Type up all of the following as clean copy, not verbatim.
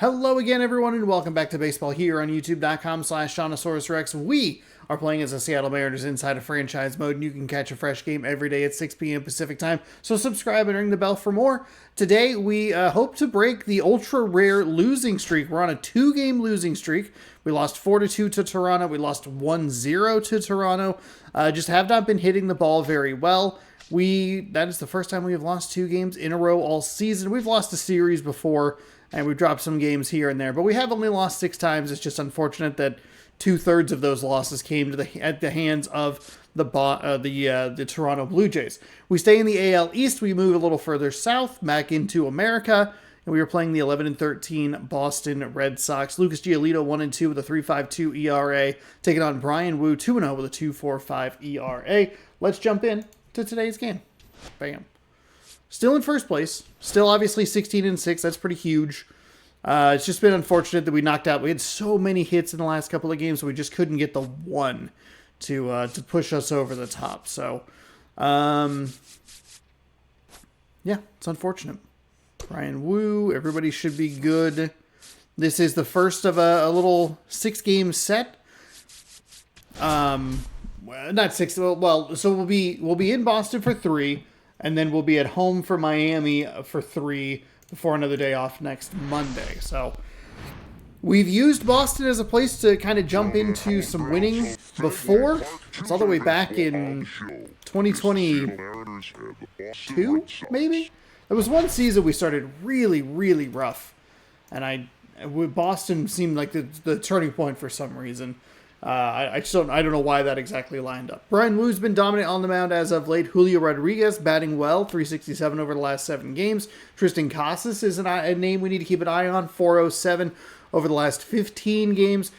Hello again, everyone, and welcome back to baseball here on youtube.com/ShaunosaurusRex. We are playing as the Seattle Mariners inside of franchise mode, and you can catch a fresh game every day at 6 p.m. Pacific time. So subscribe and ring the bell for more. Today, we hope to break the ultra-rare losing streak. We're on a 2-game losing streak. We lost 4-2 to Toronto. We lost 1-0 to Toronto. Just have not been hitting the ball very well. That is the first time we have lost 2 games in a row all season. We've lost a series before, and we've dropped some games here and there, but we have only lost 6 times. It's just unfortunate that 2/3 of those losses came at the hands of the Toronto Blue Jays. We stay in the AL East. We move a little further south, back into America, and we are playing the 11-13 Boston Red Sox. Lucas Giolito 1-2 with a 3.52 ERA, taking on Brian Wu 2-0 with a 2.45 ERA. Let's jump in to today's game. Bam. Still in first place. Still obviously 16-6. That's pretty huge. It's just been unfortunate that we knocked out. We had so many hits in the last couple of games, so we just couldn't get the one to push us over the top. So, yeah, it's unfortunate. Brian Wu, everybody should be good. This is the first of a little 6-game set. Not 6. Well, so we'll be in Boston for 3. And then we'll be at home for Miami for 3 before another day off next Monday. So we've used Boston as a place to kind of jump into some winning before. It's all the way back in 2022, maybe? There was one season we started really, really rough. And Boston seemed like the turning point for some reason. I don't know why that exactly lined up. Brian Wu's been dominant on the mound as of late. Julio Rodriguez batting well, 367 over the last 7 games. Tristan Casas is a name we need to keep an eye on, 407 over the last 15 games.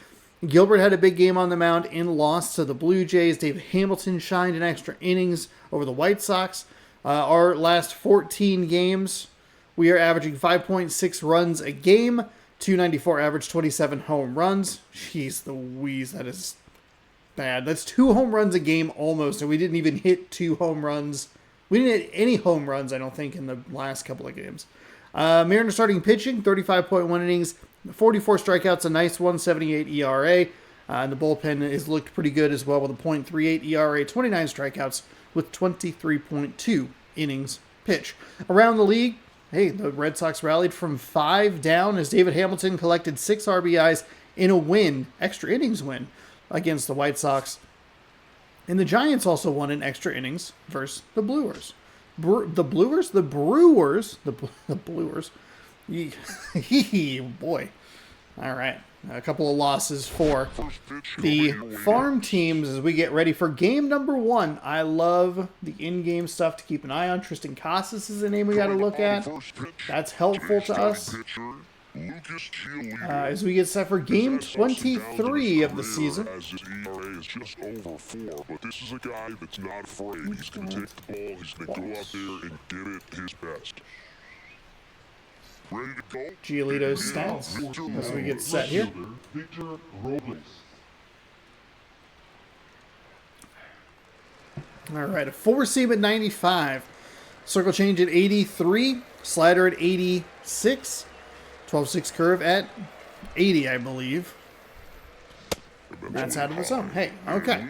Gilbert had a big game on the mound in loss to the Blue Jays. David Hamilton shined in extra innings over the White Sox. Our last 14 games, we are averaging 5.6 runs a game. 294 average, 27 home runs. Jeez Louise, that is bad. That's 2 home runs a game almost, and we didn't even hit 2 home runs. We didn't hit any home runs, I don't think, in the last couple of games. Mariners starting pitching, 35.1 innings, 44 strikeouts, a nice 1.78 ERA. And the bullpen has looked pretty good as well with a .38 ERA, 29 strikeouts with 23.2 innings pitched. Around the league, hey, the Red Sox rallied from 5 down as David Hamilton collected 6 RBIs in a win, extra innings win, against the White Sox. And the Giants also won in extra innings versus the Brewers. The Brewers? Boy. All right. A couple of losses for the farm teams as we get ready for game number 1. I love the in-game stuff to keep an eye on. Tristan Casas is the name we got to look at. That's helpful to us as we get set for game 23 of the season. His ERA is just over 4, but this is a guy that's not afraid. He's going to take the ball. He's going to go out there and give it his best. Ready to go? Giolito's stats as we get set here. All right, a 4-seam at 95, circle change at 83, slider at 86, 12-6 curve at 80, I believe. That's out of the zone. Hey, okay.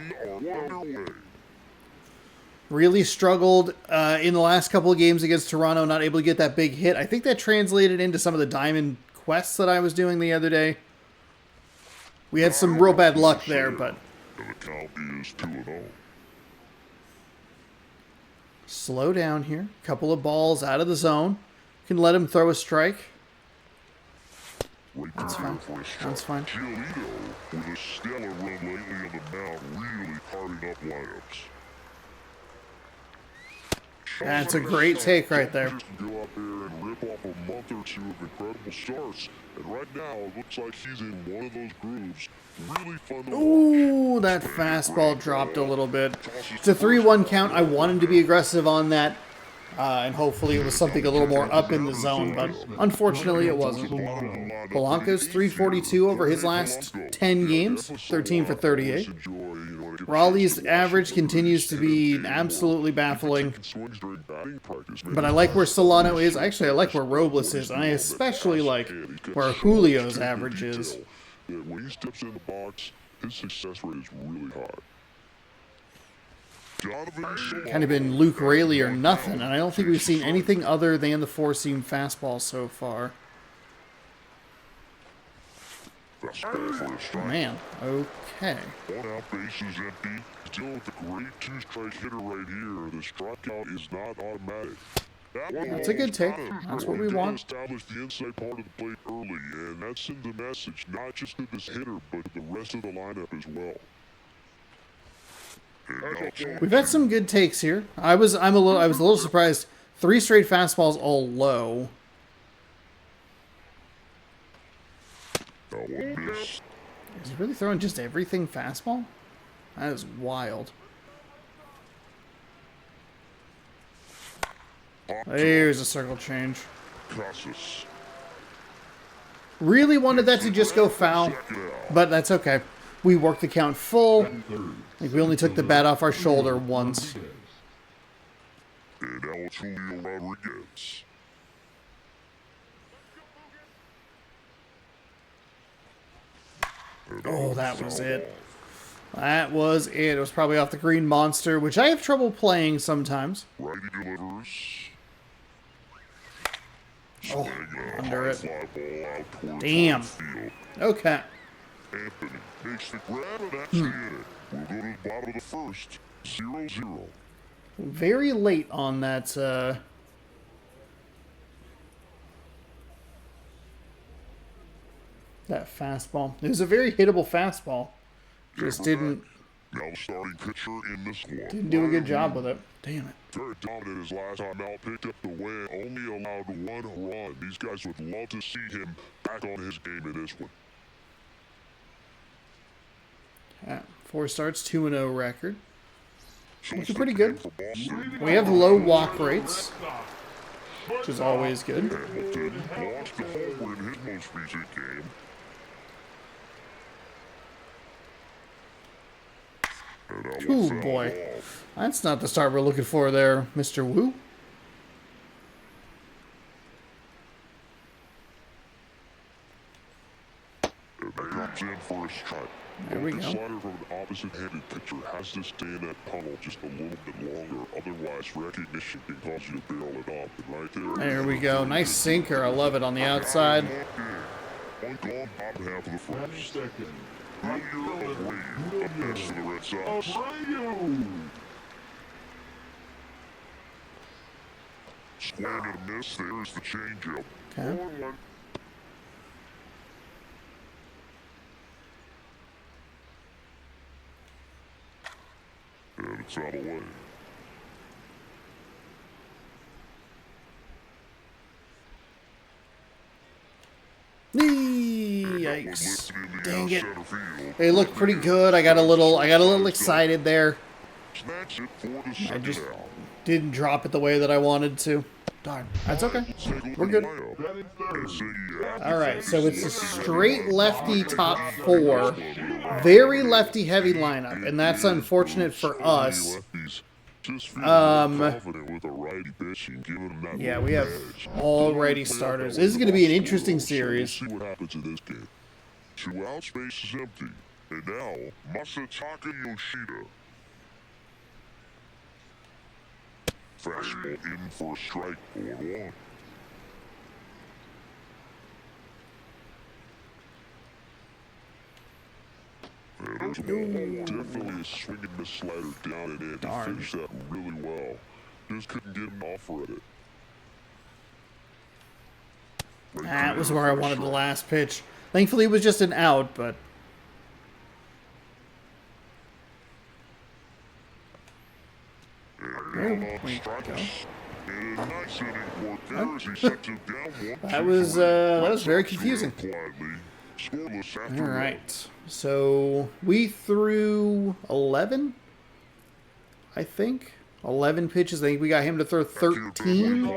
Really struggled in the last couple of games against Toronto, not able to get that big hit. I think that translated into some of the diamond quests that I was doing the other day. We had some real bad luck there, but slow down here. Couple of balls out of the zone. Can let him throw a strike. That's fine. That's fine. Giolito, with a stellar run lately on the mound, really hardened up lineups. That's a great take right there. Just go out there and rip off a month or 2 of incredible starts, and right now it looks like he's in one of those grooves. Really fun to watch. Ooh, that fastball dropped a little bit. It's a 3-1 count. I wanted to be aggressive on that, and hopefully it was something a little more up in the zone, but unfortunately it wasn't. Polanco's 342 over his last 10 games, 13 for 38. Raleigh's average continues to be absolutely baffling. But I like where Solano is. Actually, I like where Robles is. And I especially like where Julio's average is. When he steps in the box, his success rate is really high. Kind of been Luke Raley or nothing, and I don't think we've seen anything other than the four-seam fastball so far. Man, okay. One out, base is empty. Still with a great two-strike hitter right here. The strikeout is not automatic. That's a good take. That's what we want. Establish the inside part of the plate early, and that sends a message not just to this hitter, but to the rest of the lineup as well. We've had some good takes here. I was a little surprised. 3 straight fastballs all low. Is he really throwing just everything fastball? That is wild. There's a circle change. Really wanted that to just go foul, but that's okay. We worked the count full. Like we only took the bat off our shoulder once. And now it's Julio Rodriguez. Oh, that was it. That was it. It was probably off the green monster, which I have trouble playing sometimes. Righty delivers. Oh, under it. Damn. Okay. Anthony makes the grab, and that's the inning. We'll go to the bottom of the first. 0-0. Very late on that, that fastball. It was a very hittable fastball. Just didn't... Now the starting pitcher in this one. Didn't do a good job with it. Damn it. Very dominant his last time out. Picked up the win. Only allowed 1 run. These guys would love to see him back on his game in this one. 4 starts, 2-0 record. Looking pretty good. We have low walk rates, which is always good. Hamilton lost the homer in his most recent game. Oh boy. That's not the start we're looking for there, Mr. Wu. And that comes in for a strike. There we go. The slider from an opposite-handed pitcher has to stay in that tunnel just a little bit longer. Otherwise, recognition can cause you to barrel it off. And right there we go. Nice sinker. I love it on the outside. One gone, bottom half of the first. Julio Abreu, up next to the Red Sox. Swing and a miss. There's the changeup. Okay. And it's out of the way. Yikes. Dang it. They look pretty good. I got a little excited there. I just didn't drop it the way that I wanted to. Darn. That's okay. We're good. Alright, so it's a straight lefty top 4. Very lefty heavy lineup, and that's unfortunate for us. Yeah, we have all righty starters. This is going to be an interesting series. See what happens in this game. 2 outs, base is empty. And now, Masataka Yoshida. Fastball in for a strike, 0-1. Definitely a swing and miss slider down and in. He finished that really well. Just couldn't get him off at it. That was where I wanted the last pitch. Thankfully, it was just an out, but... There we go. That was very confusing. All right, so we threw 11, I think. 11 pitches. I think we got him to throw 13.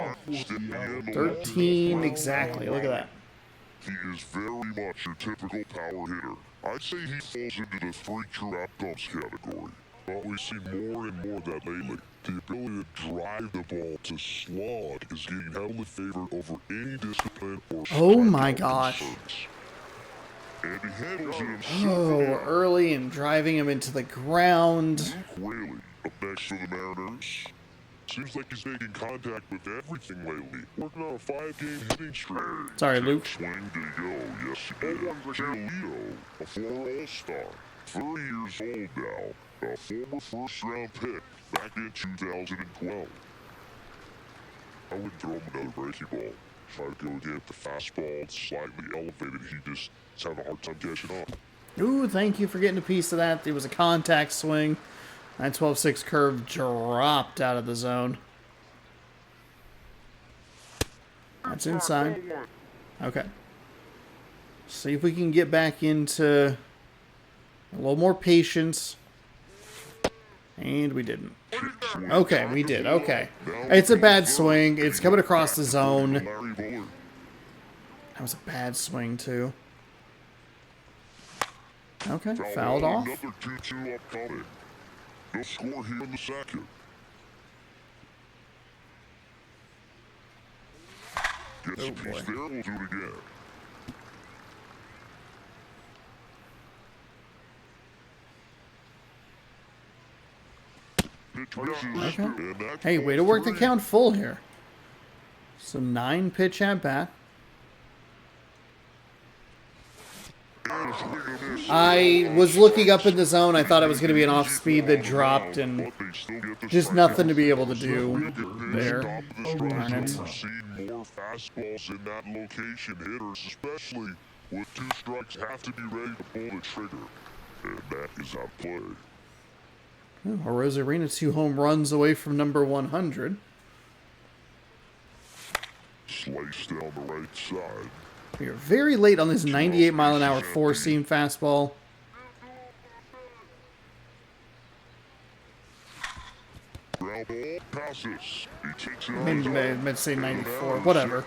13 exactly. Look at that. He is very much your typical power hitter. I'd say he falls into the 3 true outcomes category. But we see more and more of that lately. The ability to drive the ball to slog is getting heavily favored over any discipline or Oh my gosh. concerns. And he handles it himself. Oh, early and driving him into the ground. Really, up next for the Mariners. Seems like he's making contact with everything lately. Working on a 5-game hitting streak. Sorry, Luke. Swing to go, yes he did. Giolito, a former All-Star, 30 years old now, a former first-round pick back in 2012. I wouldn't throw him another breaking ball. Try to go get the fastball slightly elevated. He just is having a hard time catching up. Ooh, thank you for getting a piece of that. It was a contact swing. 9-12-6 curve dropped out of the zone. That's inside. Okay. See if we can get back into a little more patience. And we didn't. Okay, we did. Okay. It's a bad swing. It's coming across the zone. That was a bad swing, too. Okay, fouled off. Another 2-2 upcoming. They'll score here in the second. Gets a piece there, we'll do it again. Pitch misses, and that's Hey, way to work the count full here. So 9 pitch at bat. I was looking up in the zone. I thought it was going to be an off speed that dropped, and just nothing to be able to do there. Darn it. Seen more fastballs in that location. Hitters, especially with 2 strikes, have to be ready to pull the trigger, and that is out play. Rosarina 2 home runs away from number 100. Sliced down the right side. We are very late on this 98-mile-an-hour 4-seam fastball. Ground ball passes. He takes it I meant to say 94. Whatever.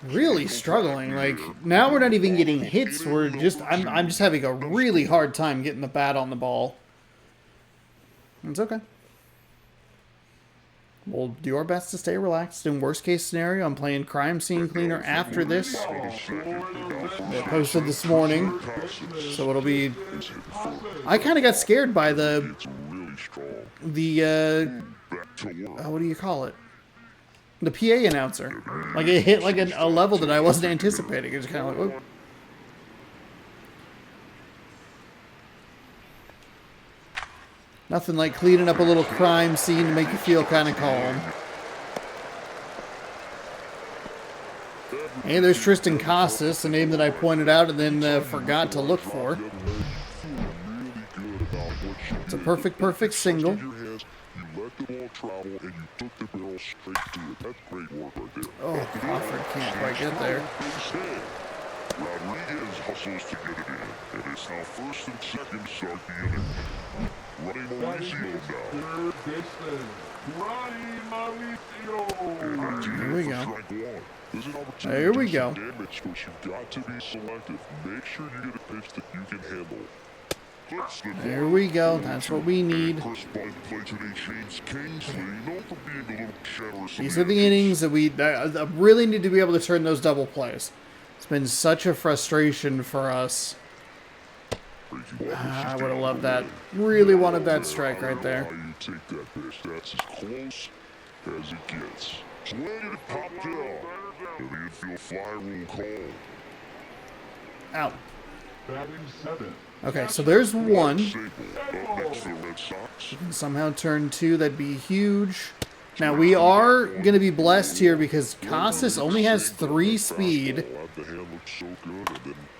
Really struggling. Like, now we're not even getting hits. I'm just having a really hard time getting the bat on the ball. It's okay. We'll do our best to stay relaxed. In worst case scenario, I'm playing Crime Scene Cleaner after this. I posted this morning, so it'll be... I kind of got scared by the what do you call it? The PA announcer. Like, it hit like a level that I wasn't anticipating. It was kind of like, whoop. Nothing like cleaning up a little crime scene to make you feel kind of calm. Hey, there's Tristan Costas, a name that I pointed out and then forgot to look for. It's a perfect single. Oh, Crawford can't quite get there. Rodriguez hustles to get it in, and it's now first and second start the inning. Running Mauricio now. Here we go. There we go. Damage, but you've got to be selective. Make sure you get a pitch that you can handle. There we go. That's what we need. These are the innings that we really need to be able to turn those double plays. It's been such a frustration for us. I would have loved that. Really wanted that strike right there. Take that pitch. That's as close as it gets. Swing it popped down. And the infield fly rule call. Out. Okay, so there's one. If we can somehow turn 2, that'd be huge. Now, we are going to be blessed here because Costas only has 3 speed.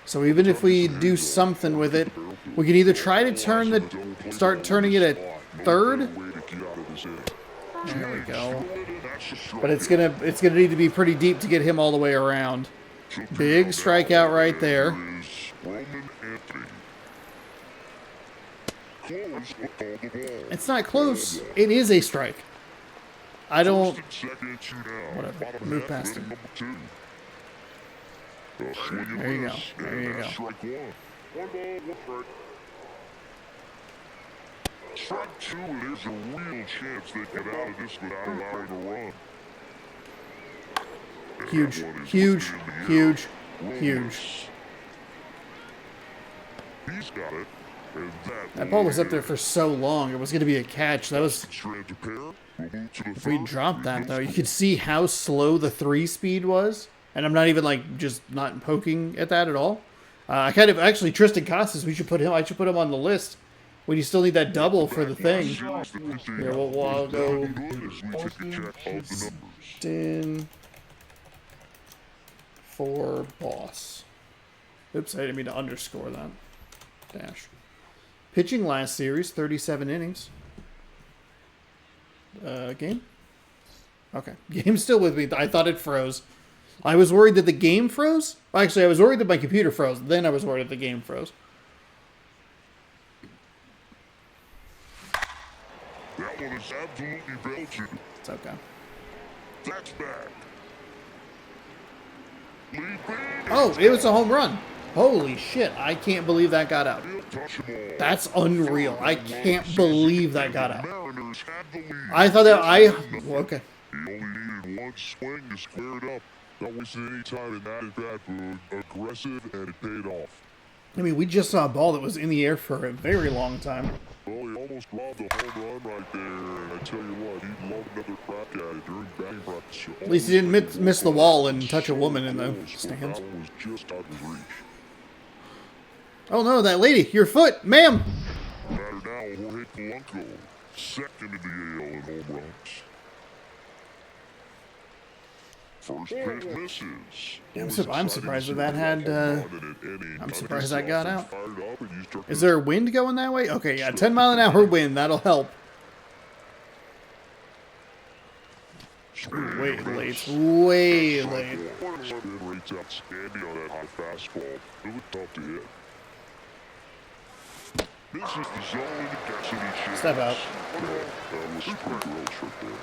So even if we do something with it, we can either try to start turning it at third. There we go. But it's gonna need to be pretty deep to get him all the way around. Big strikeout right there. It's not close. It is a strike. I don't... Whatever. Move past him. There you go. There you go. strike two, and there's a real chance they get out of this without allowing a run. Huge, huge, huge, huge. He's got it. And That ball was up there for so long. It was going to be a catch. That was... If we dropped that, though, you could see how slow the 3-speed was. And I'm not even, like, just not poking at that at all. I kind of... Actually, Tristan Casas, we should put him... I should put him on the list. When you still need that double for the thing. Here, we'll go... Tristan... For boss. Oops, I didn't mean to underscore that. Dash. Pitching last series, 37 innings. Game? Okay. Game's still with me. I thought it froze. I was worried that the game froze. Actually, I was worried that my computer froze. Then I was worried that the game froze. That one is absolutely belted. It's okay. That's back. Oh, it was a home run. Holy shit. I can't believe that got out. That's unreal. I can't believe that got out. I thought that okay. He only needed one swing to square it up. Not wasting any time in that at bat, but aggressive, and it paid off. I mean, we just saw a ball that was in the air for a very long time. Well, he almost robbed a home run right there, and I tell you what, he'd love another crack at it during batting practice. At least he didn't miss the wall and touch a woman in the stands. That one was just out of reach. Oh no, that lady, your foot, ma'am! Batter now, Jorge Polanco, second in the AL in home runs. First pitch misses. I'm surprised that had, I'm surprised that got out. Is there a wind going that way? Okay, yeah, 10 mile an hour wind, that'll help. Way late, way late. Spin rate's outstanding on that high fastball. It was tough to hit. This is the zone intensity. Step out. That was pretty gross right there.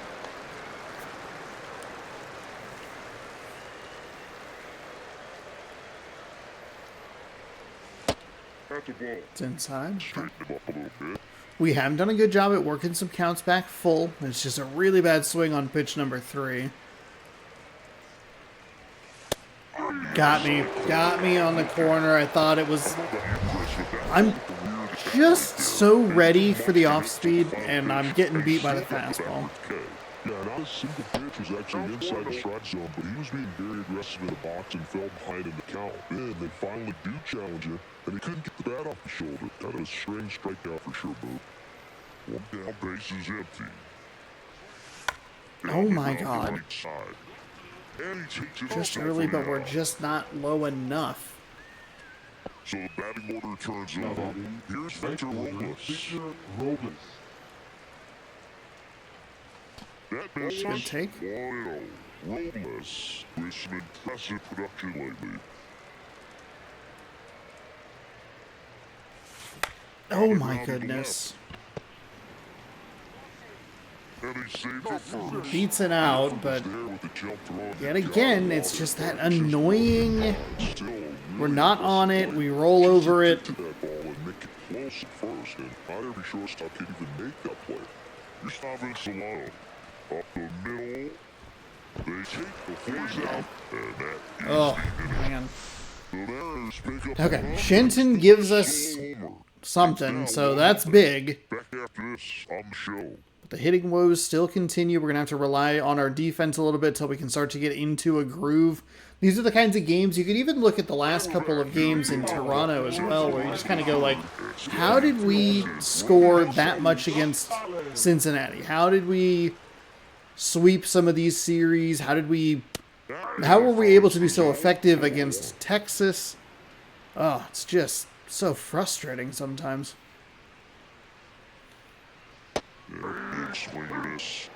It's inside. Straighten him up a little bit. We haven't done a good job at working some counts back full. It's just a really bad swing on pitch number 3. Got me on the corner. I thought it was... I'm just so ready for the off-speed, and I'm getting beat by the fastball. Yeah, not a single pitch was actually inside the strike zone, but he was being very aggressive in the box and fell behind in the count. Then they finally do challenge him, and he couldn't get the bat off the shoulder. Kind of a strange strikeout for sure, Boo. One down, base is empty. Oh my god. Right Just early, but we're just not low enough. So the batting order turns over. Here's Victor Robles. That Good misses take. 1-0. Robles with some impressive production lately. Oh my goodness. And he saved it first. Beats it out, but There with the jump throw. yet again, it's just that annoying... We're not on it, we roll over it. To that ball and make it close at first, and not every shortstop can even make that play. Gustavo Solano up the middle. They take the force out, and that is Oh, man. the Mariners pick up Okay, a run. Shenton gives us Homer. something, so that's big. Back after this on the show. The hitting woes still continue. We're going to have to rely on our defense a little bit till we can start to get into a groove. These are the kinds of games, you could even look at the last couple of games in Toronto as well, where you just kind of go like, how did we score that much against Cincinnati? How did we sweep some of these series? How were we able to be so effective against Texas? Oh, it's just so frustrating sometimes. Big swing of this.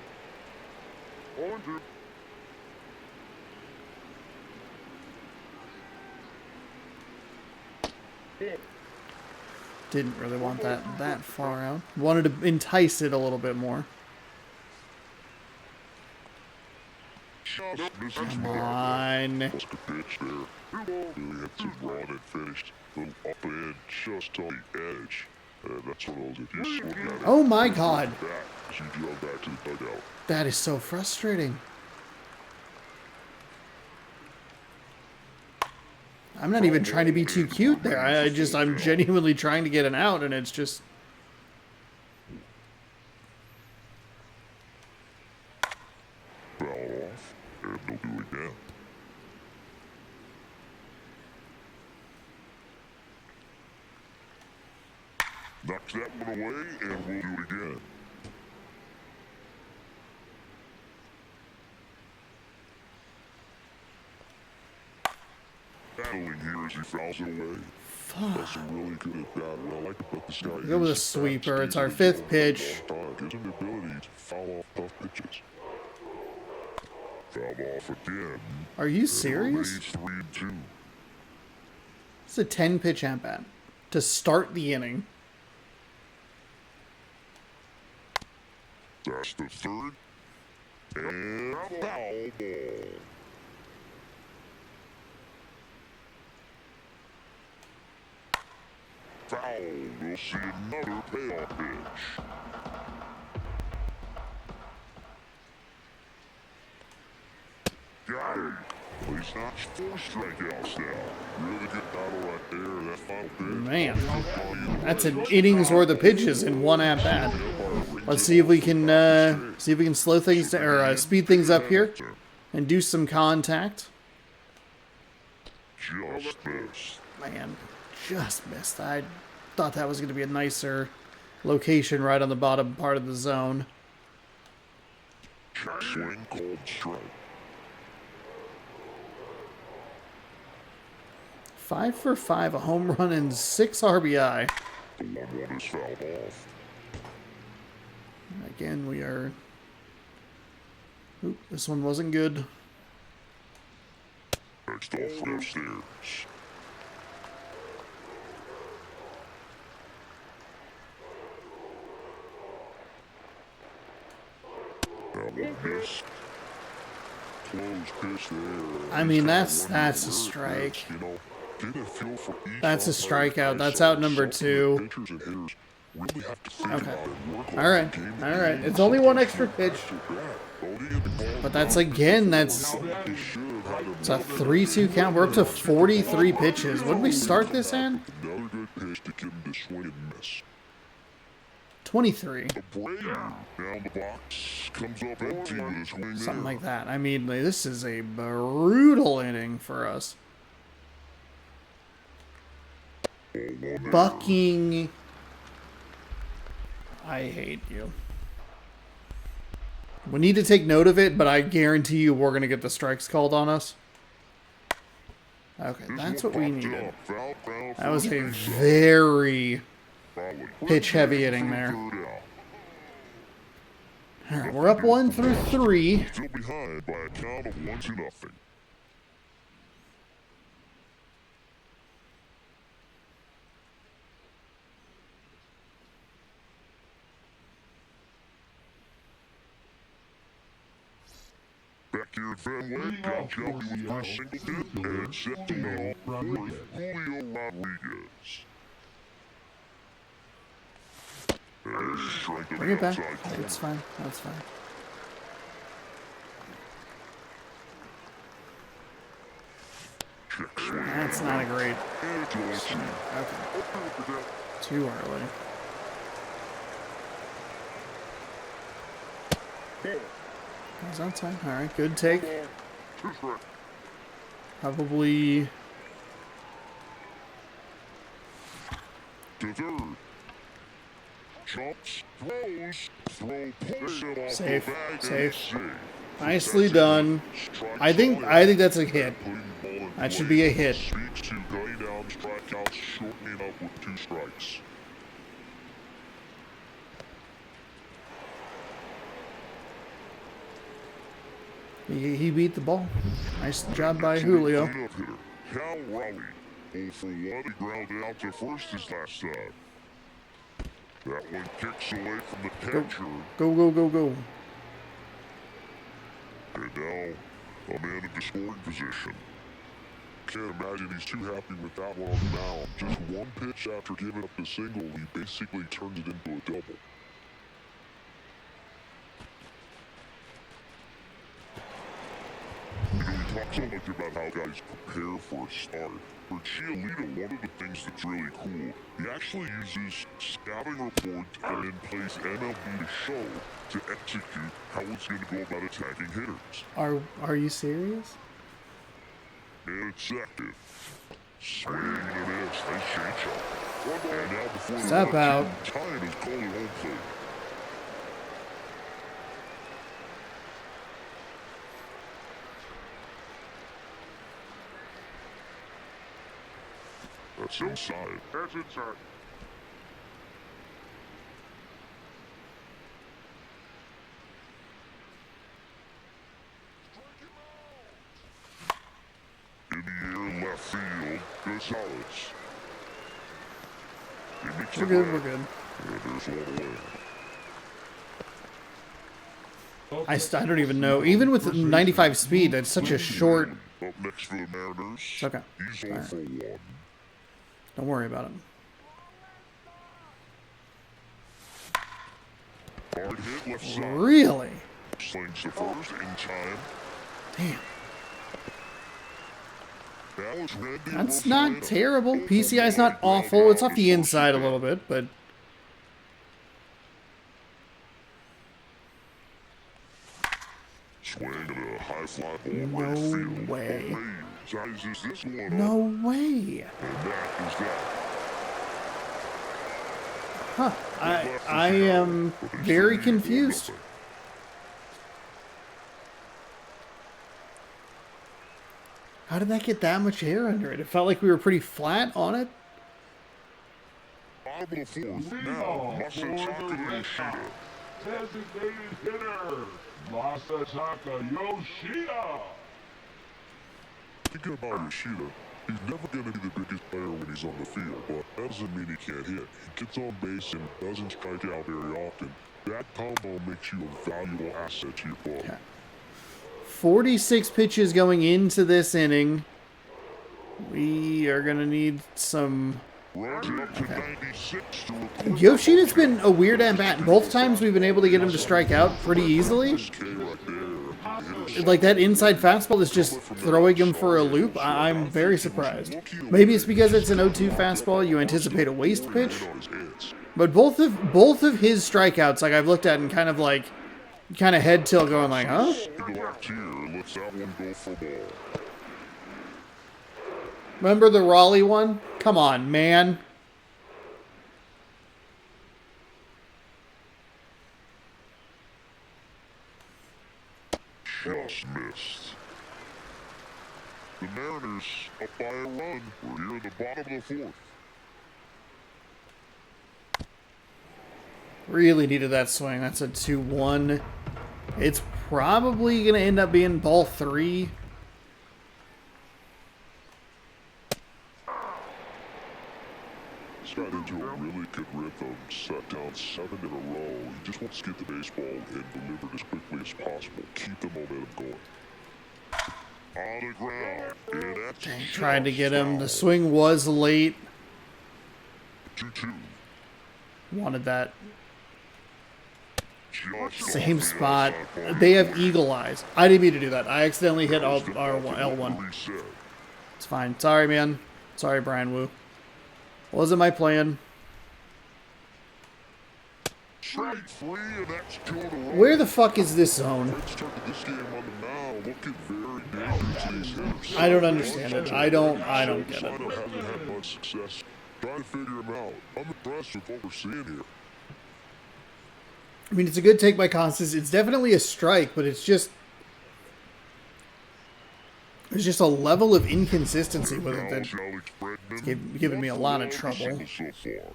Didn't really want that far out. Wanted to entice it a little bit more. Just misses Come one. on. That's a pitch there. Really had to run and finished. Little up and just on the edge. That's one of those, if you swing at it, Oh my god. back, so you jog back to the dugout. That is so frustrating. I'm not even trying to be too cute there. I'm genuinely trying to get an out, and it's just... Foul off, and they'll do it again. Knocks that one away, and we'll do it again. Battling here as he fouls it away. That's a really good at bat. What I like about this guy Go with a sweeper. It's our 5th pitch. Gives him the ability to foul off tough pitches. Foul off again. Are you serious? It's 3-2. It's a 10-pitch at-bat to start the inning. That's the 3rd. And foul ball. Foul. We'll see another payoff pitch. Got him. He's notched 4 strikeouts now. Really good battle right there. That final pitch. Man, that's an inning's worth of pitches in one at-bat. Let's see if we can slow things down, or speed things up here and do some contact. Just missed. Man, just missed. I thought that was going to be a nicer location right on the bottom part of the zone. Swing called strike. 5 for 5, a home run and 6 RBI. The 1-1 is fouled off. Again, we are... Oop, this one wasn't good. Next off from upstairs. That one missed. Close pitch there. I mean, that's a strike. You know, get a feel for each That's a strikeout. That's out number 2. pitchers and hitters really have to think Okay. about it, work All right. on the All game. right. It's only one extra pitch. But that's, again, that's... It's a 3-2 count. We're up to 43 pitches. What did we start this in? Another good pitch to get him to swing and miss. 23. A break down the box comes up empty with a swing Something there. like that. I mean, this is a brutal inning for us. Bucking. I hate you. We need to take note of it, but I guarantee you we're going to get the strikes called on us. Okay, that's what we needed. That was a very pitch-heavy inning there. All right, we're up 1 through 3. Still behind by a count of 1-0. Back here at Fenway, John Shelby with Chris Singleton and set to go with Julio Rodriguez. There's a strike to Bring the it back. outside corner. That's fine. That's fine. Check swing. That's not a great... And it's all set. Okay. Too early. That's outside. All right, good take. Probably... To third. Jumps, throws, pulls it off Safe, the bag, safe. and safe. Nicely done. I think that's a hit. Putting the ball in That should play be a hit. Speaks to cutting down strikeouts, shortening up with 2 strikes. He beat the ball. Nice job by Julio. Cleanup hitter, Cal Raleigh. 0 for 1, he grounded out to first his last time. That one kicks away from the catcher. Go, go, go, go. And now, a man in the scoring position. can't imagine he's too happy with that one on the mound. Just one pitch after giving up the single, he basically turns it into a double. We talk so much about how guys prepare for a start. For Giolito, one of the things that's really cool, he actually uses scouting reports and then plays MLB to show to execute how it's going to go about attacking hitters. Are you serious? And it's active. Swing and a miss. Nice changeup. And now before the Step out. time is called home plate. That's inside. That's inside. In the air, left field. Gonzalez. He makes We're the good, grab. we're good. And there's one away. I don't even know. Even with 95 speed, that's such a short... Up next for the Mariners. It's okay. He's all All right. for one. Don't worry about it. Hard hit left side. Really? Slings the first in time. Damn. Dallas Randy That's Rosarena. not terrible. PCI's not awful. It's off the inside a little bit, but... Swing at a high fly ball No right field. way. Sizes this one No up, way. and that is that. Huh. I am very confused. How did that get that much air under it? It felt like we were pretty flat on it. Bottom of the fourth. Now, Masataka Yoshida. Designated hitter, Masataka Yoshida. Thinking about Yoshida, he's never going to be the biggest player when he's on the field, but that doesn't mean he can't hit. He gets on base and doesn't strike out very often. That combo makes you a valuable asset to your club. Okay. 46 pitches going into this inning. We are going to need some... Runs it up to 96 to record Yoshida's been a weird at-bat. Both times we've been able to get him to strike out pretty easily. K right there. Like, that inside fastball is just throwing him for a loop. I'm very surprised. Maybe it's because it's an 0-2 fastball. You anticipate a waste pitch. On his hands. But both of his strikeouts, like, I've looked at and kind of head tilt going like, huh? In the left ear, lets that one go for ball. Remember the Raleigh one? Come on, man. Just missed. The Mariners up by a run. We're here in the bottom of the fourth. Really needed that swing. That's a 2-1. It's probably going to end up being ball 3. He's got into a really good rhythm, set down 7 in a row. He just wants to get the baseball and deliver it as quickly as possible. Keep the momentum going. On the ground. And that's Trying to get him. The swing was late. 2-2. Wanted that. Just Same off the spot. outside ball. They have eagle eyes. I didn't mean to do that. I accidentally hit L1. Reset. It's fine. Sorry, man. Sorry, Brian Wu. Wasn't my plan. Strike 3, and that's 2 in a row. Where the fuck is this zone? Red started this game on the mound, looking very dangerous to these hitters. I don't understand it. I don't get it. China hasn't had much success trying to figure him out. I'm impressed with what we're seeing here. I mean, it's a good take by Constance. It's definitely a strike, but it's just... There's just a level of inconsistency with it that Alex Bregman, giving me a lot of 1 for trouble. 1 so far.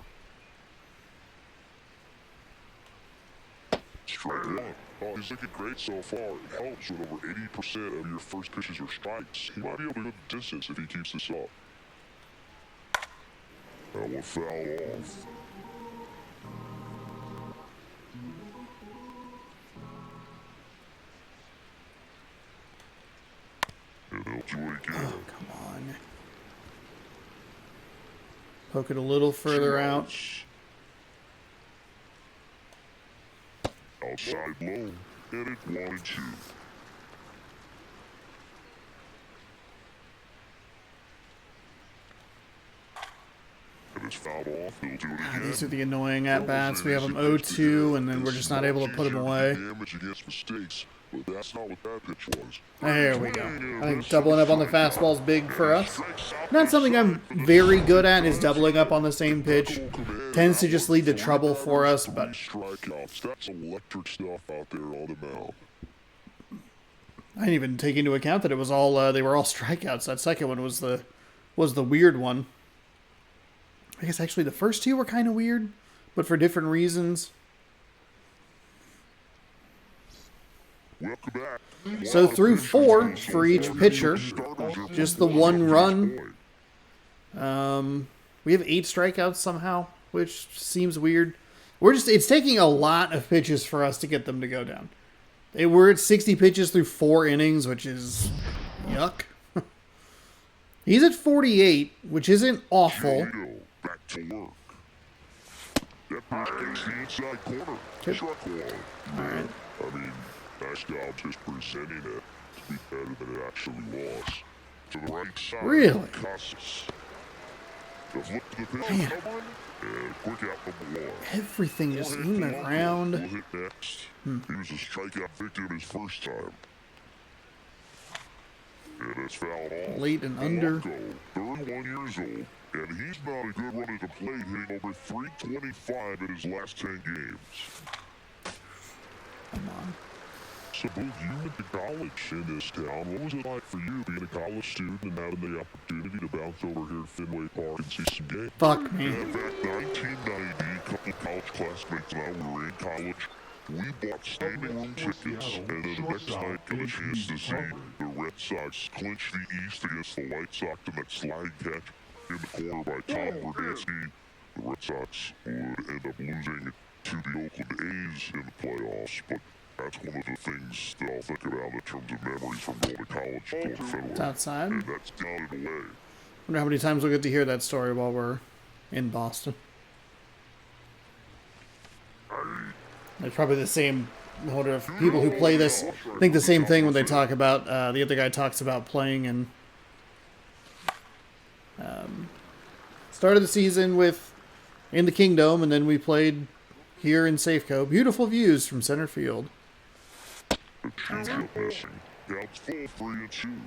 Strike 1. Oh, he's looking great so far. It helps when over 80% of your first pitches are strikes. He might be able to go the distance if he keeps this up. That one fouled off. And they'll do it again. Come on. Poke it a little further out. Outside low, and it's 1-2. And it's fouled off. He'll do it again. These are the annoying at-bats. We have them 0-2, and then we're just not able to put them away. Damage against mistakes, but that's not what that pitch was. There we go. I think doubling up on the fastball is big for us. Not something I'm very good at is doubling up on the same pitch. Tends to just lead to trouble for us, but Strikeouts. That's electric stuff out there on the mound. I didn't even take into account that it was all they were all strikeouts. That second one was the weird one. I guess actually the first two were kind of weird, but for different reasons. Welcome back. So through 4 for each pitcher, just the 1 run. We have 8 strikeouts somehow, which seems weird. It's taking a lot of pitches for us to get them to go down. We're at 60 pitches through 4 innings, which is yuck. He's at 48, which isn't awful. Back to work. That pitch gets the inside corner. Struck one. Alright. I mean, nice job just presenting it to be better than it actually was. To the right side. Really? Casas. Just look to the pitch coming, and quick out number 1. Everything is in the ground. We'll hit next. He was a strikeout victim his first time. And it's fouled off. Late and under. 31 years old, and he's not a good runner at the plate, hitting over 325 in his last 10 games. Come on. So, Boo, you went to college in this town. What was it like for you being a college student and having the opportunity to bounce over here to Fenway Park and see some games? Fuck me. In fact, 1990, a couple of college classmates and I were in college. We bought standing room tickets, and then the next night got a chance to see the Red Sox clinch the East against the White Sox in that slide catch in the corner by Tom Verdansky. The Red Sox would end up losing to the Oakland A's in the playoffs, but that's one of the things that I'll think about in terms of memories from going to college going to Fenway. It's outside. And that's gone away. Wonder how many times we'll get to hear that story while we're in Boston. It's probably the same. I wonder if people who play this think the same thing when they talk about the other guy talks about playing and started the season with in the Kingdom, and then we played here in Safeco. Beautiful views from center field. The changeup missing. Counts full, 3-2.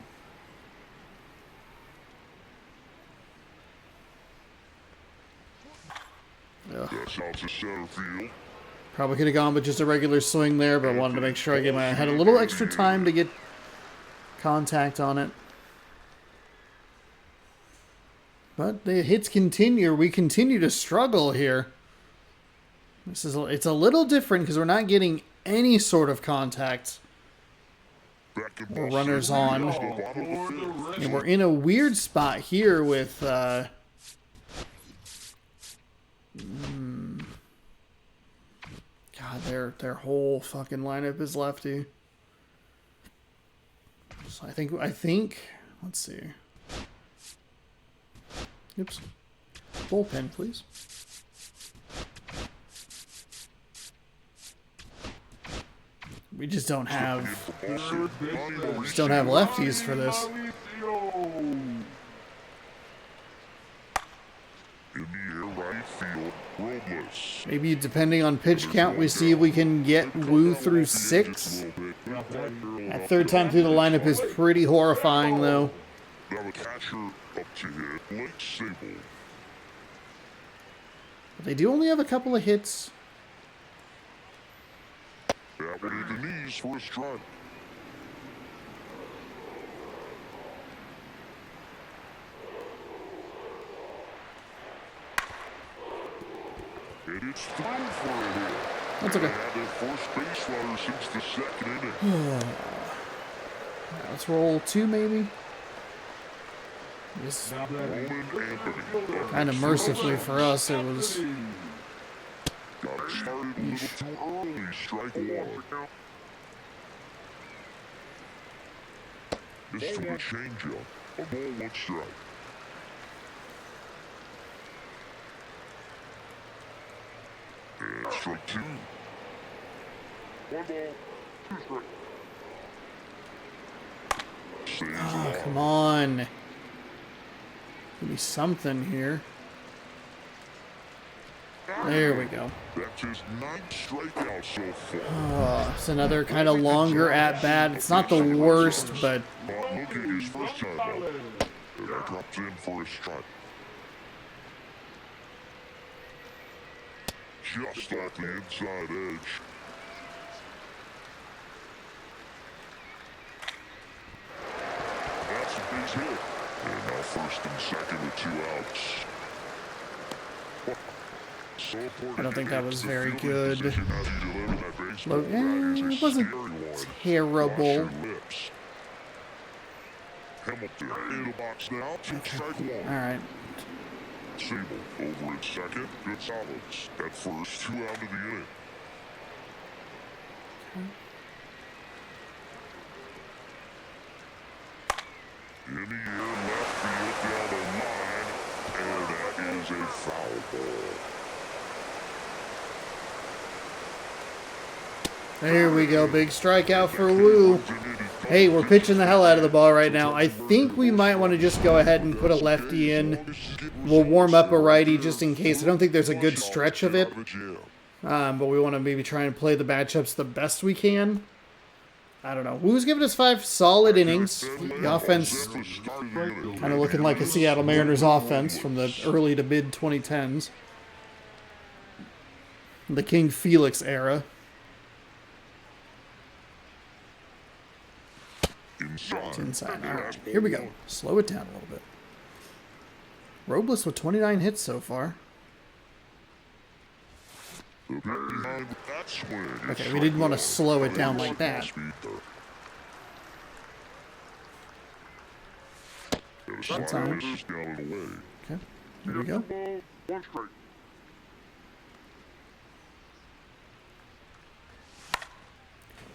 That's out to center field. Probably could have gone with just a regular swing there, but wanted to make sure I had a little extra time to get contact on it. But the hits continue. We continue to struggle here. It's a little different because we're not getting any sort of contact or runners on. And we're in a weird spot here with God, their whole fucking lineup is lefty. So I think let's see. Oops. Bullpen, please. We just don't have lefties for this. In the air, right field, Robles. Maybe depending on pitch count, we see if we can get Wu through 6. That third time through the lineup is pretty horrifying, though. Now the catcher up to hit, Blake Sable. They do only have a couple of hits. That one in the knees for a strike. And it's through for a hit. That's okay. They had their first base runner since the second inning. Let's roll 2, maybe. Just kind of mercifully for us, it was. Got it started a little too early. Strike 1. This to a changeup. A ball, 1 strike. Strike two. One ball, two strike. Saves Oh, it come off. on. Give me something here. There we go. That's his 9th strikeout so far. Oh, it's another kind of longer at bat. It's not the worst, but Not looking his first time up. And that drops in for a strike. Just off the inside edge. That's a base hit. And now first and second with 2 outs. So I don't think that was very fielding good. position as he delivered that baseball. Look, That is a it wasn't scary one. terrible. Watch your lips. Hamilton in the box now. Strike one. All right. Sable over at second. Gonzalez at first. 2 out of the inning. In the air, left field down the line, and that is a foul ball. There we go. Big strikeout for Wu. Hey, we're pitching the hell out of the ball right now. I think we might want to just go ahead and put a lefty in. We'll warm up a righty just in case. I don't think there's a good stretch of it. But we want to maybe try and play the matchups the best we can. I don't know. Wu's giving us 5 solid innings. The offense kind of looking like a Seattle Mariners offense from the early to mid 2010s. The King Felix era. It's inside. All right, here we go. Slow it down a little bit. Robles with 29 hits so far. Okay, we didn't want to slow it down like that. That's on. Okay, here we go.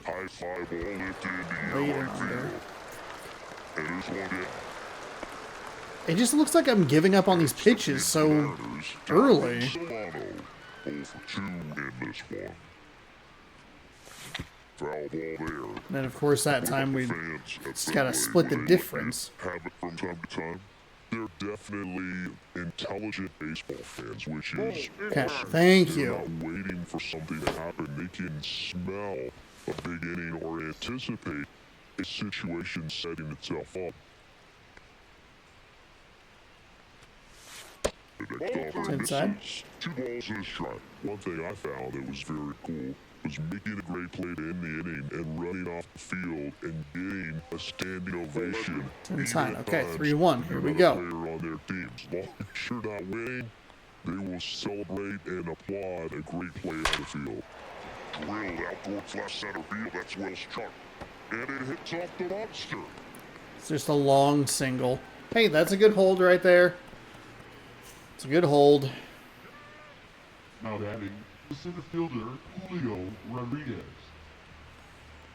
High fly ball lifted in the Late air and right under. field. And there's one in. It just looks like I'm giving up on these pitches so early. Solano 0 for 2 in this one. Foul ball there. And then, of course, that time we Fans at just got to Fenway, split the when they difference. have it from time to time. They're definitely intelligent baseball fans, which is Okay, awesome. thank They're you. not waiting for something to happen. They can smell a big inning or anticipate a situation setting itself up. It's inside. 2 balls and a strike. One thing I found that was very cool was making a great play to end the inning and running off the field and getting a standing ovation. It's inside. Even at Okay, times 3-1. Here we another go. player on their team. As long as you're not winning, they will celebrate and applaud a great play on the field. Drilled out towards left center field. That's Wells Chuck. And it hits off the monster. It's just a long single. Hey, that's a good hold right there. It's a good hold. Now batting, the center fielder, Julio Rodriguez.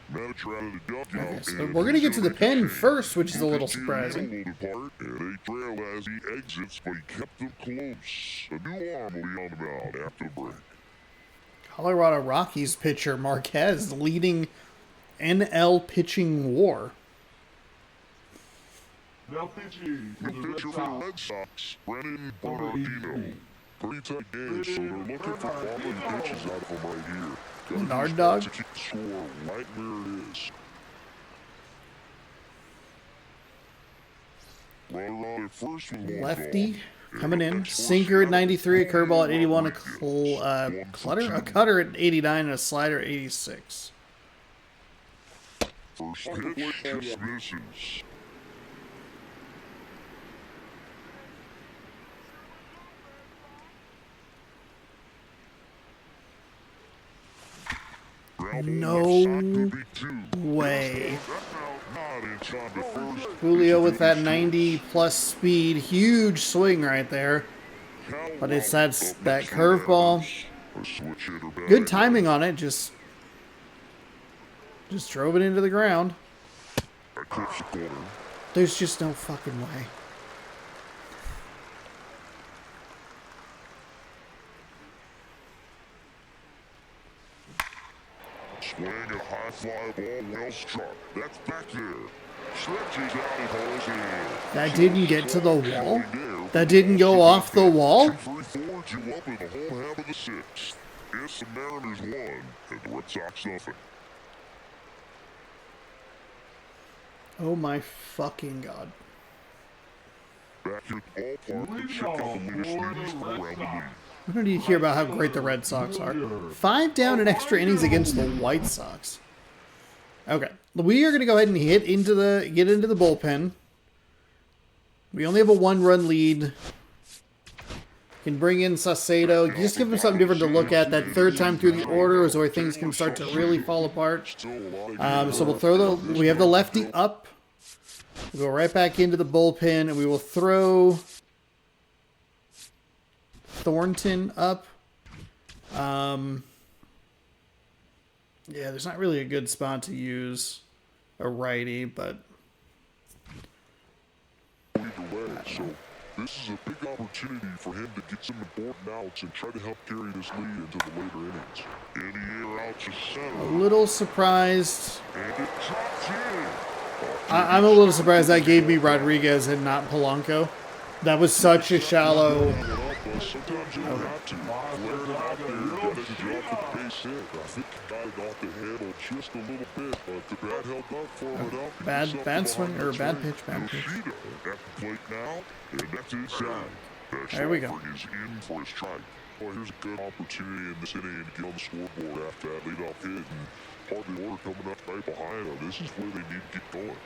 Manager out of the dugout. Okay, so and we're going to get to the he's pen gonna first, which is a little He can surprising. see a little depart, and they trail as he exits, but he kept them close. A new arm will be on the mound after the break. Colorado Rockies pitcher Marquez leading NL pitching war. Now pitching for The the Red pitcher for the Sox. Red Sox, Brennan Bernardino. Pretty tight game, so they're looking for quality pitches out of him right here. Gotta Bernard use dog? that to keep the score right where it is. Runner on at first with one Lefty gone. coming in. And that's Sinker at for 93, a curveball at 81, a Rodriguez. a cutter at 89, and a slider at 86. First pitch just misses. No way. Julio with that 90-plus speed. Huge swing right there. But it's that curveball. Good timing on it. Just drove it into the ground. There's just no fucking way. Swing and high fly ball well struck. That's back there. Stretches out and holds in. That didn't get to the wall? That didn't go off the wall? 2-3 you up in the home half of the sixth. It's the Mariners 1 and the Red Sox nothing. Oh my fucking god. Back here at the ballpark to check out the latest news around the league. We don't need to hear about how great the Red Sox are. 5 down in extra innings against the White Sox. Okay, we are going to go ahead and get into the bullpen. We only have a 1-run lead. Can bring in Saucedo. Just give him something different to look at. That third time through the order is where things can start to really fall apart. So we'll throw we have the lefty up. We'll go right back into the bullpen, and we will throw Thornton up. Yeah, there's not really a good spot to use a righty, but So this is a big opportunity for him to get some important outs and try to help carry this lead into the later innings. In the air out to center. a little surprised. And it drops in. I'm a little surprised that gave me Rodriguez and not Polanco. That was such a shallow. Sometimes you don't have to. Flare it out there. Got to drop the base hit. I think he got it off the handle just a little bit, but the bat held up for him. Bad swing, or bad pitch, bad pitch. At the plate now, and that's inside. There we go. Is in for his strike. Well, here's a good opportunity in this inning to get on the scoreboard after that leadoff hit, and hardly order coming up right behind him. This is where they need to get going.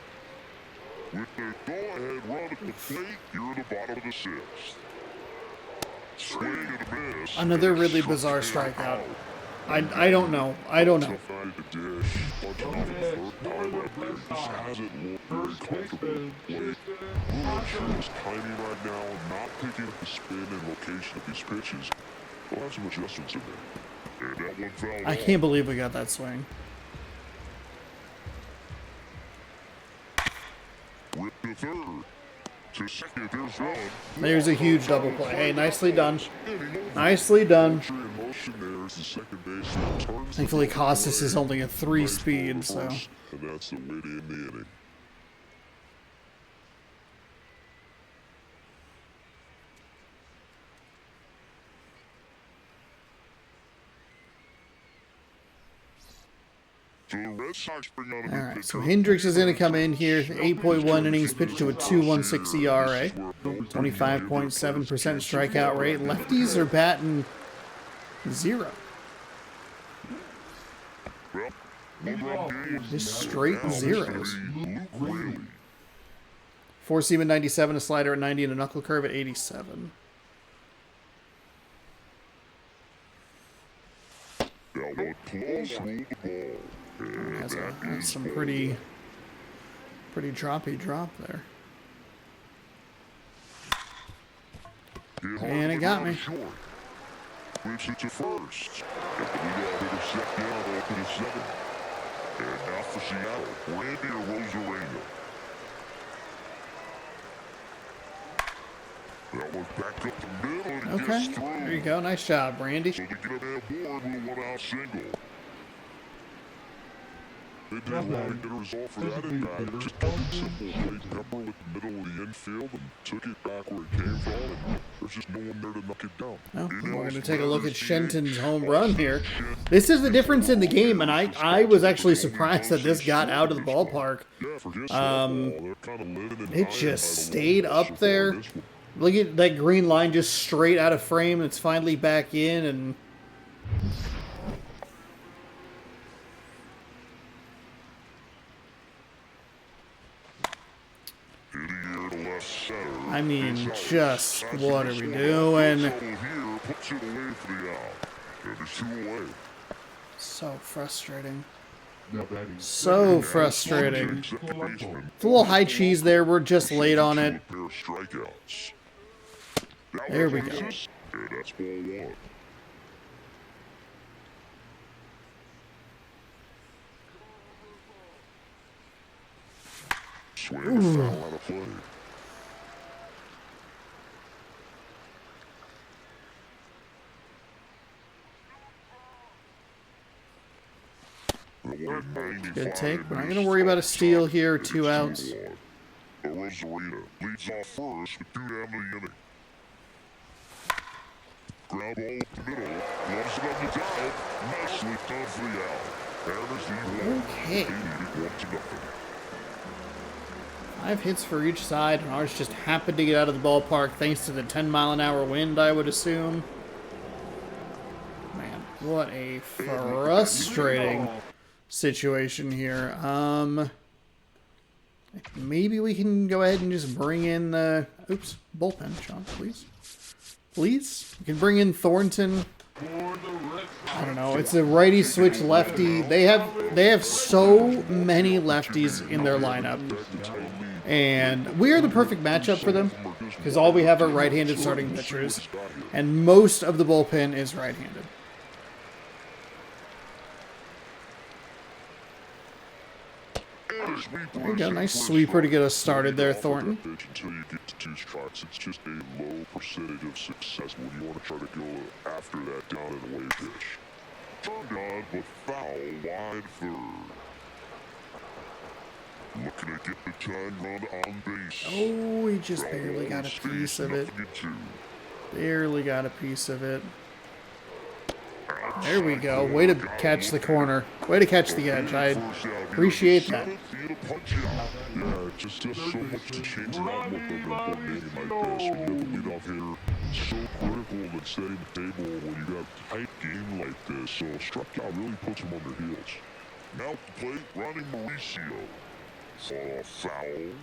With the go-ahead run at the plate, you're in the bottom of the sixth. Swing and a miss. Another really bizarre strikeout. I don't know. I don't know. Timing right now, not picking up the spin and location of these pitches. We'll have some adjustments in there. And that one foul. I can't believe we got that swing. Rip to third. To second, there's one. There's a huge double play. Hey, nicely done. Nicely done. Thankfully, Costas is only a 3-speed, so. And that's the way to end the inning. So the Red Sox bring on a Alright, so Hendricks is going to come in here. 8.1 innings pitched to a 2.16 ERA. 25.7% strikeout rate. Lefties are batting 0. Just straight zeros. 4-seam at 97, a slider at 90, and a knuckle curve at 87. Has some pretty droppy drop there. And it got me. Which it to first. At the leadoff hitter set down, open to second. And now for Seattle, Randy Arozarena. That one's back up the middle and Okay, gets through. there you go. Nice job, Randy. So they get a man board with a one-out single. They did a lot to get a result for that at-bat. Just kept it simple. Played Pepper with the middle of the infield and took it back where it came from. And there's just no one there to knock it down. Well, we're going to take a look at Shenton's home run here. This is the difference in the game, and I was actually surprised that this got out of the ballpark. It just stayed up there. Look at that green line just straight out of frame. It's finally back in, and I mean, just what are we doing? So frustrating. So frustrating. It's a little high cheese there. We're just late on it. There we go. Swing foul out of play. Good take. We're not going to worry about a steal here. 2 outs. Rosarita leads off first with 2 down the inning. Grab hold up the middle, loves it on the dive, nicely done for the out. Mariners lead 1. Okay. They lead it 1-0. 5 hits for each side, and ours just happened to get out of the ballpark thanks to the 10-mile-an-hour wind, I would assume. Man, what a frustrating situation here. Maybe we can go ahead and just bring in the... Oops, bullpen, Sean, please. Please? We can bring in Thornton. I don't know. It's a righty switch lefty. They have so many lefties in their lineup. And we are the perfect matchup for them because all we have are right-handed starting pitchers. And most of the bullpen is right-handed. There you go. Nice sweeper to get us started there, Thornton. Until you get to 2 strikes, it's just a low percentage of success when you want to try to go after that down and away pitch. Turned on, but foul, wide third. Looking to get the tying run on base. Oh, he just barely got a piece of it. Barely got a piece of it. There we go. Way to catch the corner. Way to catch the edge. I appreciate that. Yeah, just so much to change it up with them in a game like this. When you lead off hitter, so critical in setting the table when you got a tight game like this. So a strikeout really puts them on their heels. Now at the plate, Ronnie Mauricio. For a foul.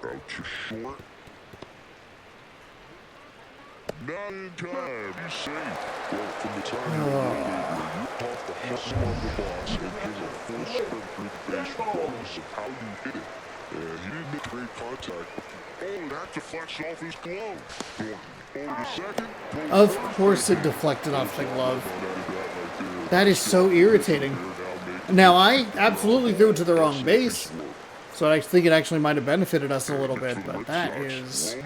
Out to short. Not in time. He's safe. Well, from the time you off the hustle on the boss and gives a full sprint through the base regardless of how you hit it. And he didn't make great contact. Oh, that deflects off his glove. Over to second. Of course it deflected off the glove. That is so irritating. Now, I absolutely threw it to the wrong base, so I think it actually might have benefited us a little bit, but that is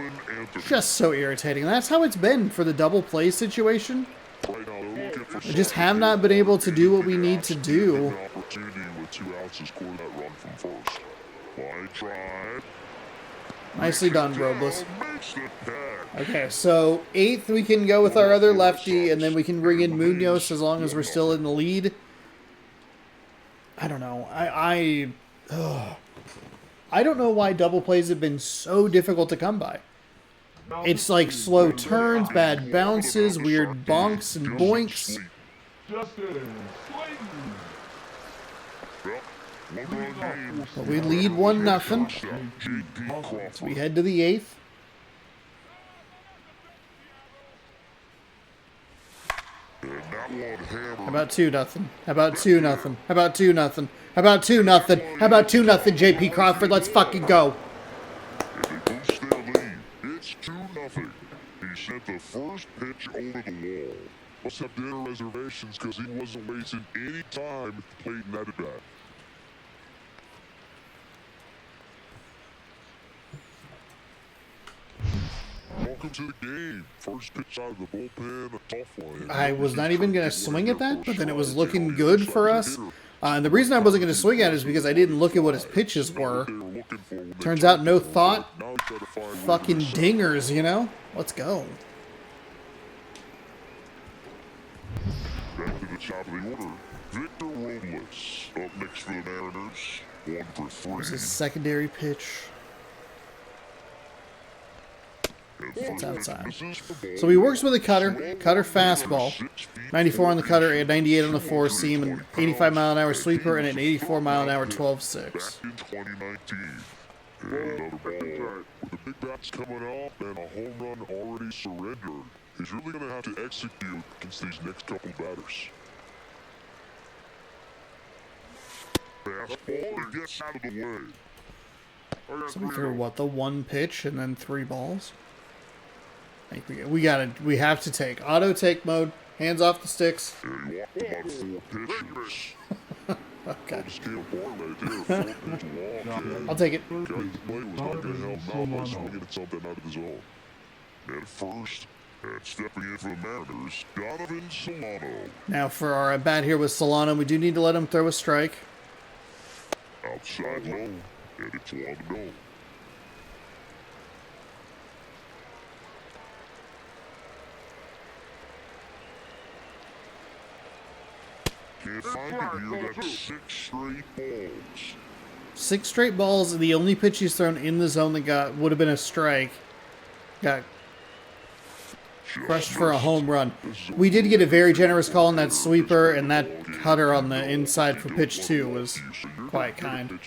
just so irritating. That's how it's been for the double play situation. We just have not been able to do what we need to do. Nicely done, Robles. Okay, so 8th we can go with our other lefty, and then we can bring in Munoz as long as we're still in the lead. I don't know. I don't know why double plays have been so difficult to come by. It's like slow turns, bad bounces, weird bonks and boinks. But we lead 1-0. So we head to the 8th. How about 2-0? How about 2-0? How about 2-0? How about 2-0? How about 2-0, JP Crawford? Let's fucking go. It's 2-0. He sent the first pitch over the wall. Must have dinner reservations because he wasn't wasting any time at the plate in that at bat. Welcome to the game. First pitch out of the bullpen, a tough one. I was not even going to swing at that, but then it was looking good for us. And the reason I wasn't going to swing at it is because I didn't look at what his pitches were. Turns out no thought. Fucking dingers, you know? Let's go. Back to the top of the order. Victor Robles up next for the Mariners. 1 for 3. There's his secondary pitch. It's outside. So he works with a cutter fastball. 94 on the cutter, a 98 on the 4-seam, an 85-mile-an-hour sweeper, and an 84-mile-an-hour 12-6. Back in 2019. And another ball. With the big bats coming off and a home run already surrendered, he's really going to have to execute against these next couple batters. Fastball, he gets out of the way. So we threw, what, the 1 pitch and then 3 balls? I think we have to take auto take mode, hands off the sticks. Yeah, he walked about 4 pitches. Okay. I'll I'll take it. Guy's play was not going to help. Not by swinging at something out of his own. And first, And stepping in for the Mariners, Donovan Solano. Now for our at bat here with Solano, we do need to let him throw a strike. Outside low, and it's 1-0. Can't find it here. That's 6 straight balls. 6 straight balls. The only pitch he's thrown in the zone that would have been a strike got crushed for a home run. We did get a very generous call on that sweeper, and that cutter on the inside for pitch 2 was quite kind.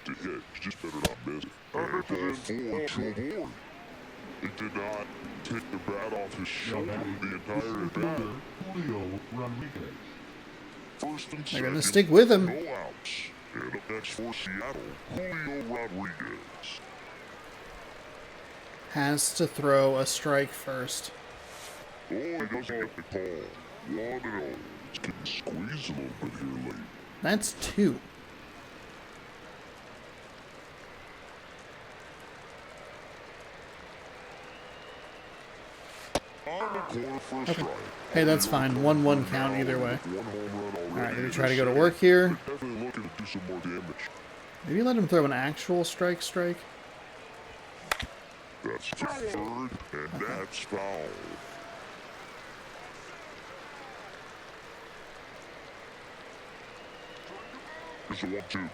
Just better not miss it. And ball 4 to Ward. He did not take the bat off his shoulder the entire at bat. Julio Rodriguez. First and They're going to second, stick with him. no outs. And up next for Seattle, Julio Rodriguez. Has to throw a strike first. Oh, he doesn't get the call. 1-0. It's getting squeezed a little bit here late. That's 2. On the corner for a strike. Hey, that's fine. 1-1 count either way. One home run already. Alright, gonna try to go to work here. Definitely looking to do some more damage. Maybe let him throw an actual strike. That's the third, and that's foul. There's a 1-2.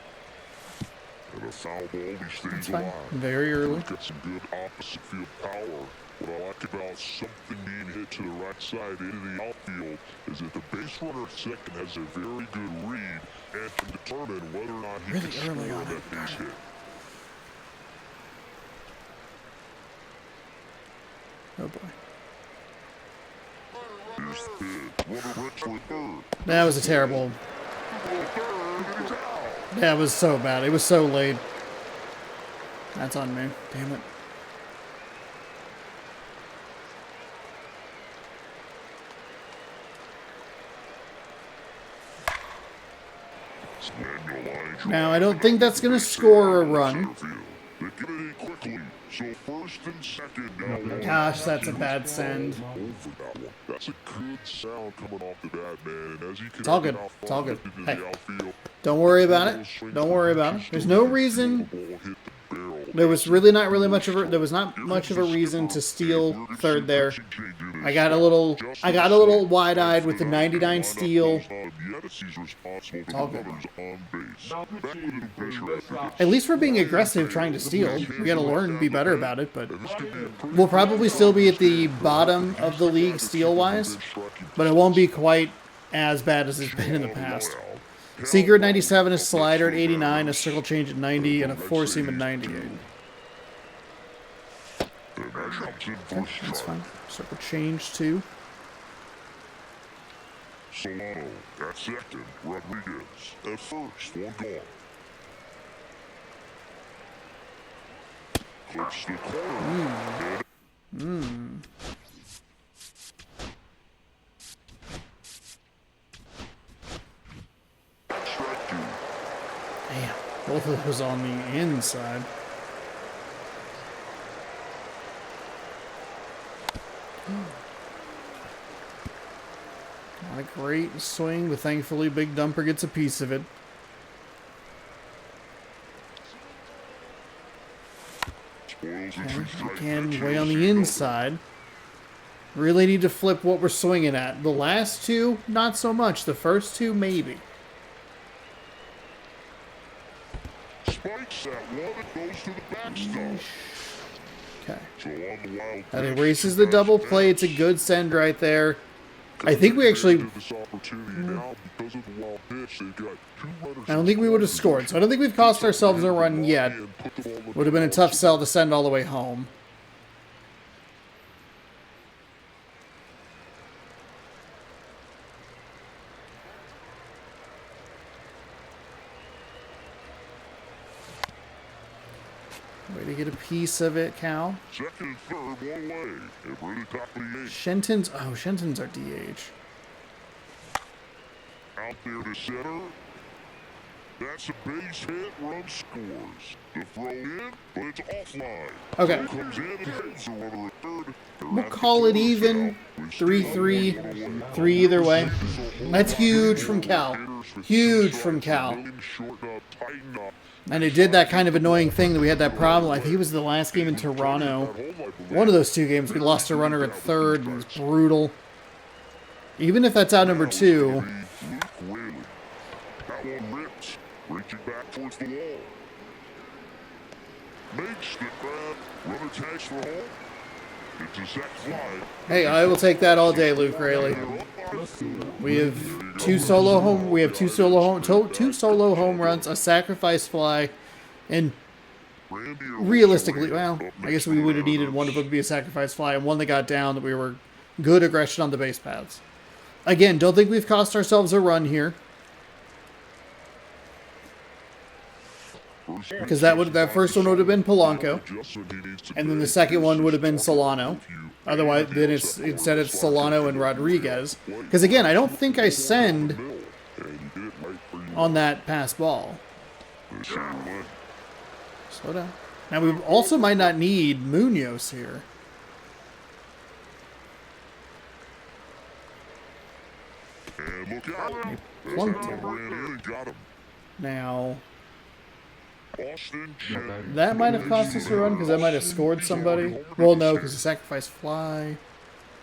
And a foul ball, he That's stays fine. alive. Very early. He's got some good opposite field power. What I like about something being hit to the right side into the outfield is that the base runner at second has a very good read and can determine whether or not he Really can early score on that it. base hit. Oh boy. Here's the pitch. Runner Rich for third. That was a terrible. That was so bad. It was so late. That's on me. Damn it. Now, I don't think that's going to score a run. They get it in quickly. So first and second now. Gosh, that's a bad send. Over that one. That's a good sound coming off the bat, man. And as you can It's all good. It's all good. into Hey, the outfield, don't worry about it. Don't worry about it. There's no reason. the ball hit the barrel. There was really not really much of a, there was not much of a reason to steal third there. I got a little wide-eyed with the 99 steal. It's all good. Now pitching for the Red Sox. At least we're being aggressive trying to steal. We gotta learn to be better about it, but we'll probably still be at the bottom of the league steal-wise, but it won't be quite as bad as it's been in the past. Seager at 97, a slider at 89, a circle change at 90, and a four-seam at 98. That's fine. Circle change too. Solano at second, Rodriguez at first, one gone. Clips the corner. Strike 2. Damn, both of those on the inside. Not a great swing, but thankfully Big Dumper gets a piece of it. Spoils the Okay, two-strike again, pitch. way on the inside. Really need to flip what we're swinging at. The last two, not so much. The first two, maybe. Spikes that one and goes to the backstop. Okay. So on the wild That pitch, erases the double play. It's a good send right there. I think we actually... This opportunity now because of the wild pitch, they've got 2 runners. I don't think we would have scored, so I don't think we've cost ourselves a run yet. Would have been a tough sell to send all the way home. Way to get a piece of it, Cal. Second and third, one away. And we're at the top of the 8th. Shenton's... Oh, Shenton's our DH. Out there to center. That's a base hit, run scores. The throw in, but it's offline. Okay. Comes in and hits the runner at third. We'll call it even. 3-3. 3 either way. That's huge from Cal. Huge from Cal. And it did that kind of annoying thing that we had that problem. I think it was the last game in Toronto. One of those two games, we lost a runner at third. It was brutal. Even if that's out number 2. Reaching back towards the wall. Makes the grab. Runner tags for home. It's a sac fly. Hey, I will take that all day, Luke Rayleigh. We have two solo home runs, a sacrifice fly, and realistically, well, I guess we would have needed one of them to be a sacrifice fly and one that got down that we were good aggression on the base paths. Again, don't think we've cost ourselves a run here. Because that first one would have been Polanco, and then the second one would have been Solano. Otherwise, then instead it's Solano and Rodriguez. Because again, I don't think I send on that pass ball. Slow down. Now we also might not need Munoz here. He plunked him. Now. That might have cost us a run because that might have scored somebody. Well, no, because the sacrifice fly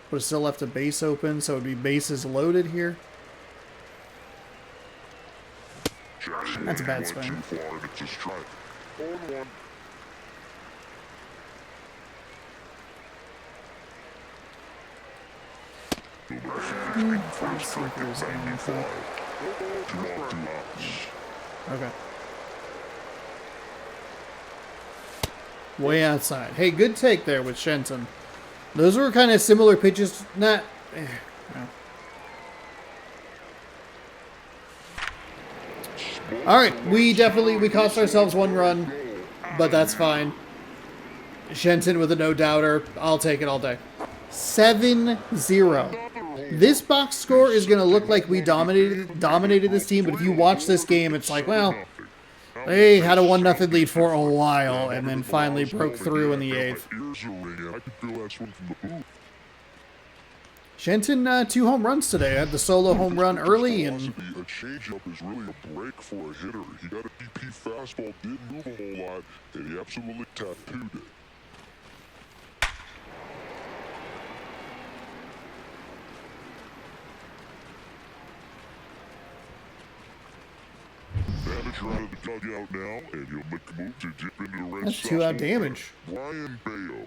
would have still left a base open, so it would be bases loaded here. That's a bad swing. Okay. Way outside. Hey, good take there with Shenton. Those were kind of similar pitches. No. All right, we cost ourselves one run, but that's fine. Shenton with a no-doubter. I'll take it all day. 7-0. This box score is going to look like we dominated this team, but if you watch this game, it's like, well, they had a 1-0 lead for a while and then finally broke through in the 8th. Shenton, 2 home runs today. I had the solo home run early, and a changeup is really a break for a hitter. He got a BP fastball, didn't move a whole lot, and he absolutely tattooed it. Manager out of the dugout now, and he'll make a move to dip into the red. That's 2-out damage.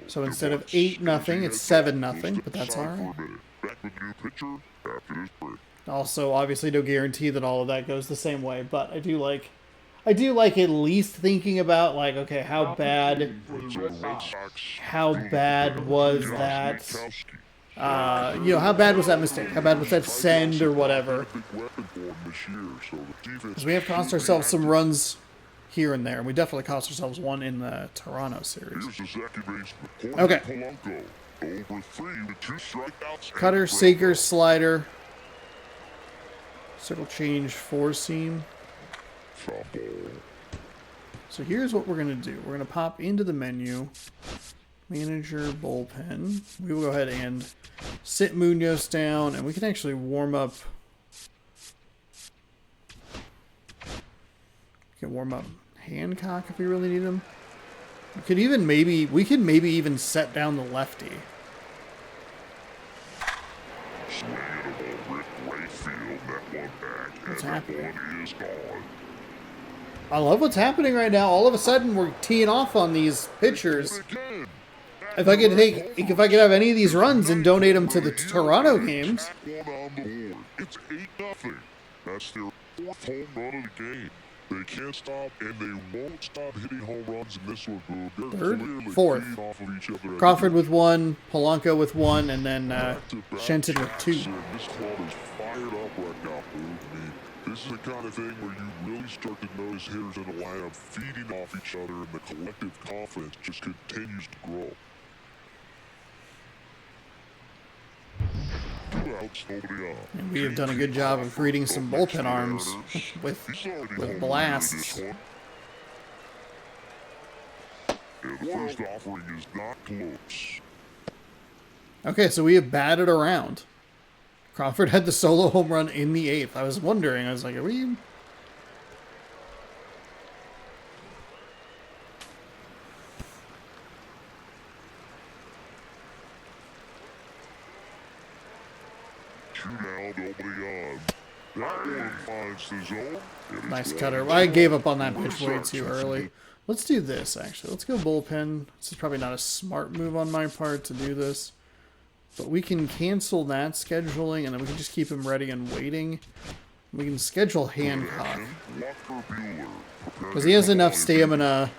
So instead of 8-0, it's 7-0, but that's all right. Back with the new pitcher after this break. Also, obviously, no guarantee that all of that goes the same way, but I do like at least thinking about, like, okay, how bad was that? How bad was that mistake? How bad was that send or whatever? Because we have cost ourselves some runs here and there, and we definitely cost ourselves one in the Toronto series. Okay. Cutter, sinker, slider. Circle change, 4-seam. So here's what we're going to do. We're going to pop into the menu. Manager, bullpen. We will go ahead and sit Munoz down, and we can actually warm up. We can warm up Hancock if we really need him. We could maybe even set down the lefty. What's happening? I love what's happening right now. All of a sudden, we're teeing off on these pitchers. If I could have any of these runs and donate them to the Toronto games. It's 8-0. That's their 4th home run of the game. They can't stop, and they won't stop hitting home runs in this one. Third? 4th. Crawford with 1, Polanco with 1, and then Shenton with 2. This club is fired up right now, This is the kind of thing where you really start to notice hitters in the lineup feeding off each other, and the collective confidence just continues to grow. outs, nobody on. And we have done a good job of creating some bullpen arms with blasts. And the first offering is not close. Okay, so we have batted around. Crawford had the solo home run in the 8th. I was wondering, I was like, are we... Two down, nobody on. That one finds the zone. Nice cutter. I gave up on that pitch way too early. Let's do this, actually. Let's go bullpen. This is probably not a smart move on my part to do this. But we can cancel that scheduling, and then we can just keep him ready and waiting. We can schedule Hancock. Because he has enough stamina.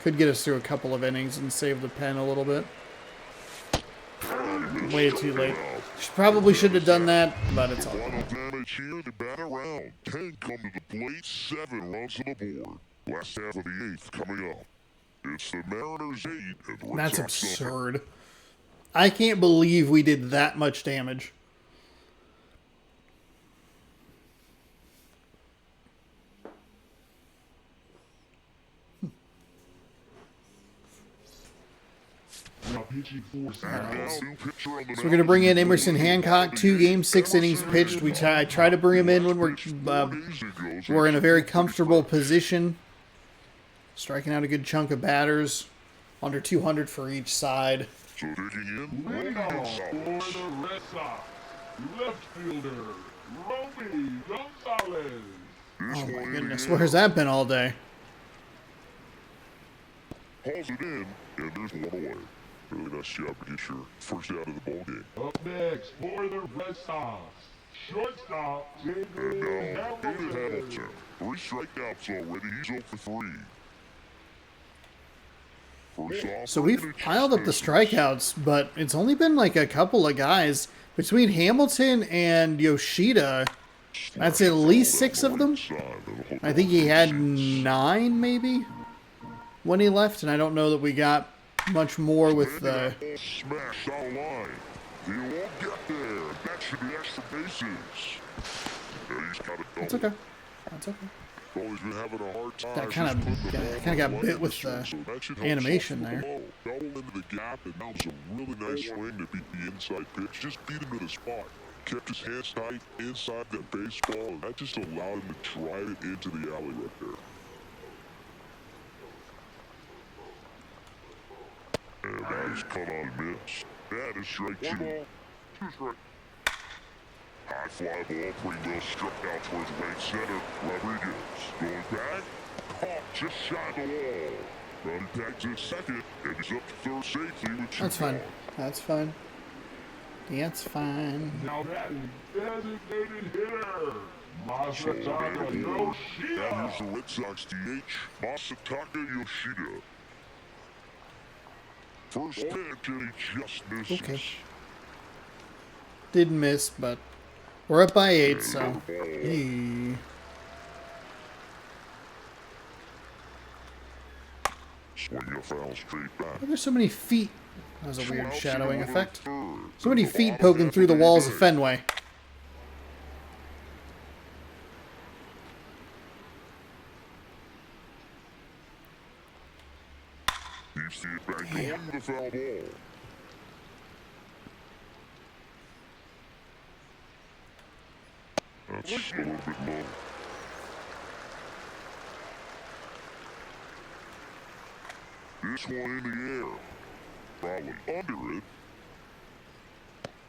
Could get us through a couple of innings and save the pen a little bit. Way too late. Probably should have done that, but it's all Final damage here to bat around. 10 come to the plate, 7 runs on the board. Last half of the 8th coming up. It's the Mariners 8 and the Red That's Sox 7. absurd. I can't believe we did that much damage. Now pitching for Santos. So we're going to bring in Emerson Hancock. 2 games, 6 innings pitched. I try to bring him in when we're in a very comfortable position. Striking out a good chunk of batters. Under 200 for each side. So taking in, Leadoff for the Red Sox. Left fielder, Romy Gonzalez. Oh my goodness, where's that been all day? hauls it in, and there's one away. Really nice job to get your first out of the ball game. Up next for the Red Sox, shortstop And David now, David Hamilton. Hamilton. 3 strikeouts already. He's 0 for 3. First off, So we've piled up the strikeouts, but it's only been like a couple of guys. Between Hamilton and Yoshida, that's at least 6 of them. I think he had 9 maybe when he left, and I don't know that we got much more with the... Smash out of line. He won't get there. That should be extra bases. Yeah, he's got it. It's okay. That's okay. Always been having a hard time. That kind of got bit with the animation there. Double into the gap, and that was a really nice swing to beat the inside pitch. Just beat him to the spot. Kept his hands tight inside that baseball, and that just allowed him to drive it into the alley right there. And that is cut on miss. That is strike 2. 2 strike. High fly ball, pretty well struck out towards right center. Rodriguez going back, caught just shy of the wall. Running back to second, and he's up to third safely with 2 That's fine. gone. That's fine. That's fine. Now batting designated hitter, So Masataka now Yoshida. here's the Red Sox DH, Masataka Yoshida. First pitch, and he just misses. Okay. Did miss, but we're up by 8, so... Hey. Swing a foul straight back. There's so many feet. That was a weird shadowing effect. So many feet poking through the walls of Fenway. Keeps the back going with the foul ball. That's a little bit low. This one in the air. Probably under it.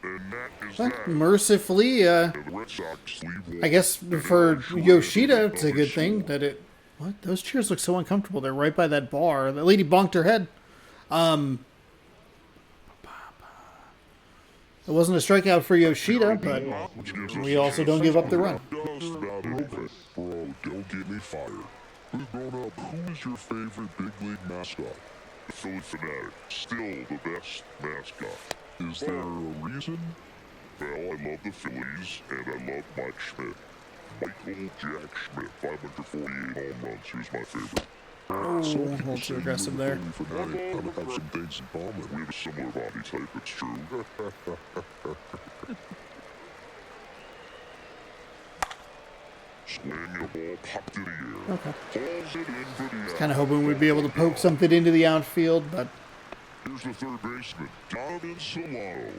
And that is But that. mercifully, And the Red Sox leave one. I guess for Yoshida, it's a good thing that it... What? Those chairs look so uncomfortable. They're right by that bar. The lady bonked her head. It wasn't a strikeout for Yoshida, but we also don't give up the run. Just about over. Bro, don't get me fired. Who's grown up? Who is your favorite big league mascot? The Philly Fanatic. Still the best mascot. Is there a reason? Well, I love the Phillies, and I love Mike Schmidt. Michael Jack Schmidt, 548 home runs. Who's my favorite? Oh, a little too aggressive there. Fanatic kind of have some things in common. We have a similar body type, it's true. Swinging a ball popped in the air. Okay. Falls it in for the Kind of hoping we'd be able to poke something into the outfield, but Here's the third baseman, Donovan Solano.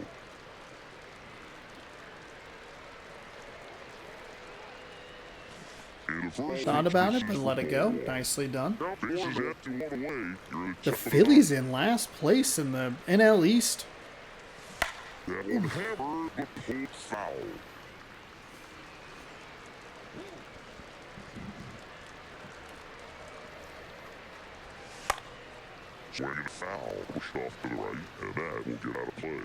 thought about it, but let it go. Nicely done. Bases empty, one away. You're The Phillies in last place in the NL East. That one hammered, but pulled foul. Swinging foul, pushed off to the right, and that will get out of play.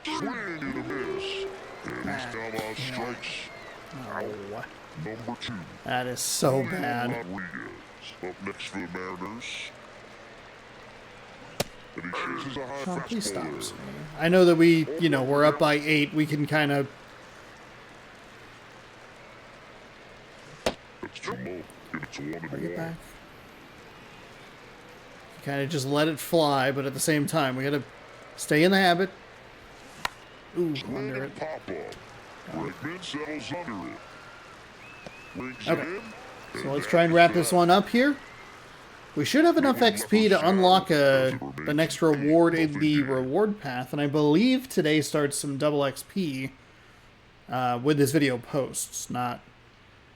Swing and a miss. And he's down on strikes. Oh, Number 2. that is so bad. Rodriguez. Up next for the Mariners. And he chases a high Sean, please fastball stop. there. I know that we're up by 8. We can kind of... That's too low. And it's 1-1. Bring it back. Kind of just let it fly, but at the same time, we got to stay in the habit. Ooh, under it. Pop up. Bregman settles under it. Rings Okay. it in. So let's try and wrap this one up here. We should have enough XP to unlock the next reward in the reward path, and I believe today starts some double XP with this video posts, not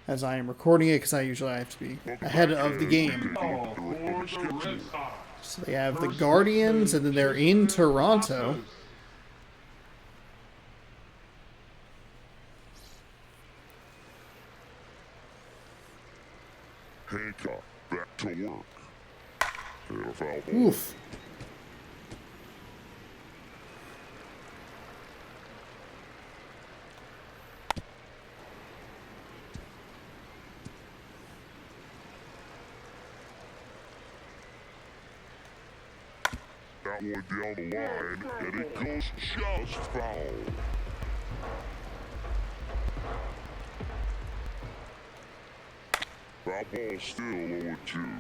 as I am recording it, because I usually have to be ahead of the game. Ball for the Red Sox. So they have the Guardians, and then they're in Toronto. Hancock back to work. And a foul ball. Oof. That one down the line, and it goes just foul. Foul ball still 0-2.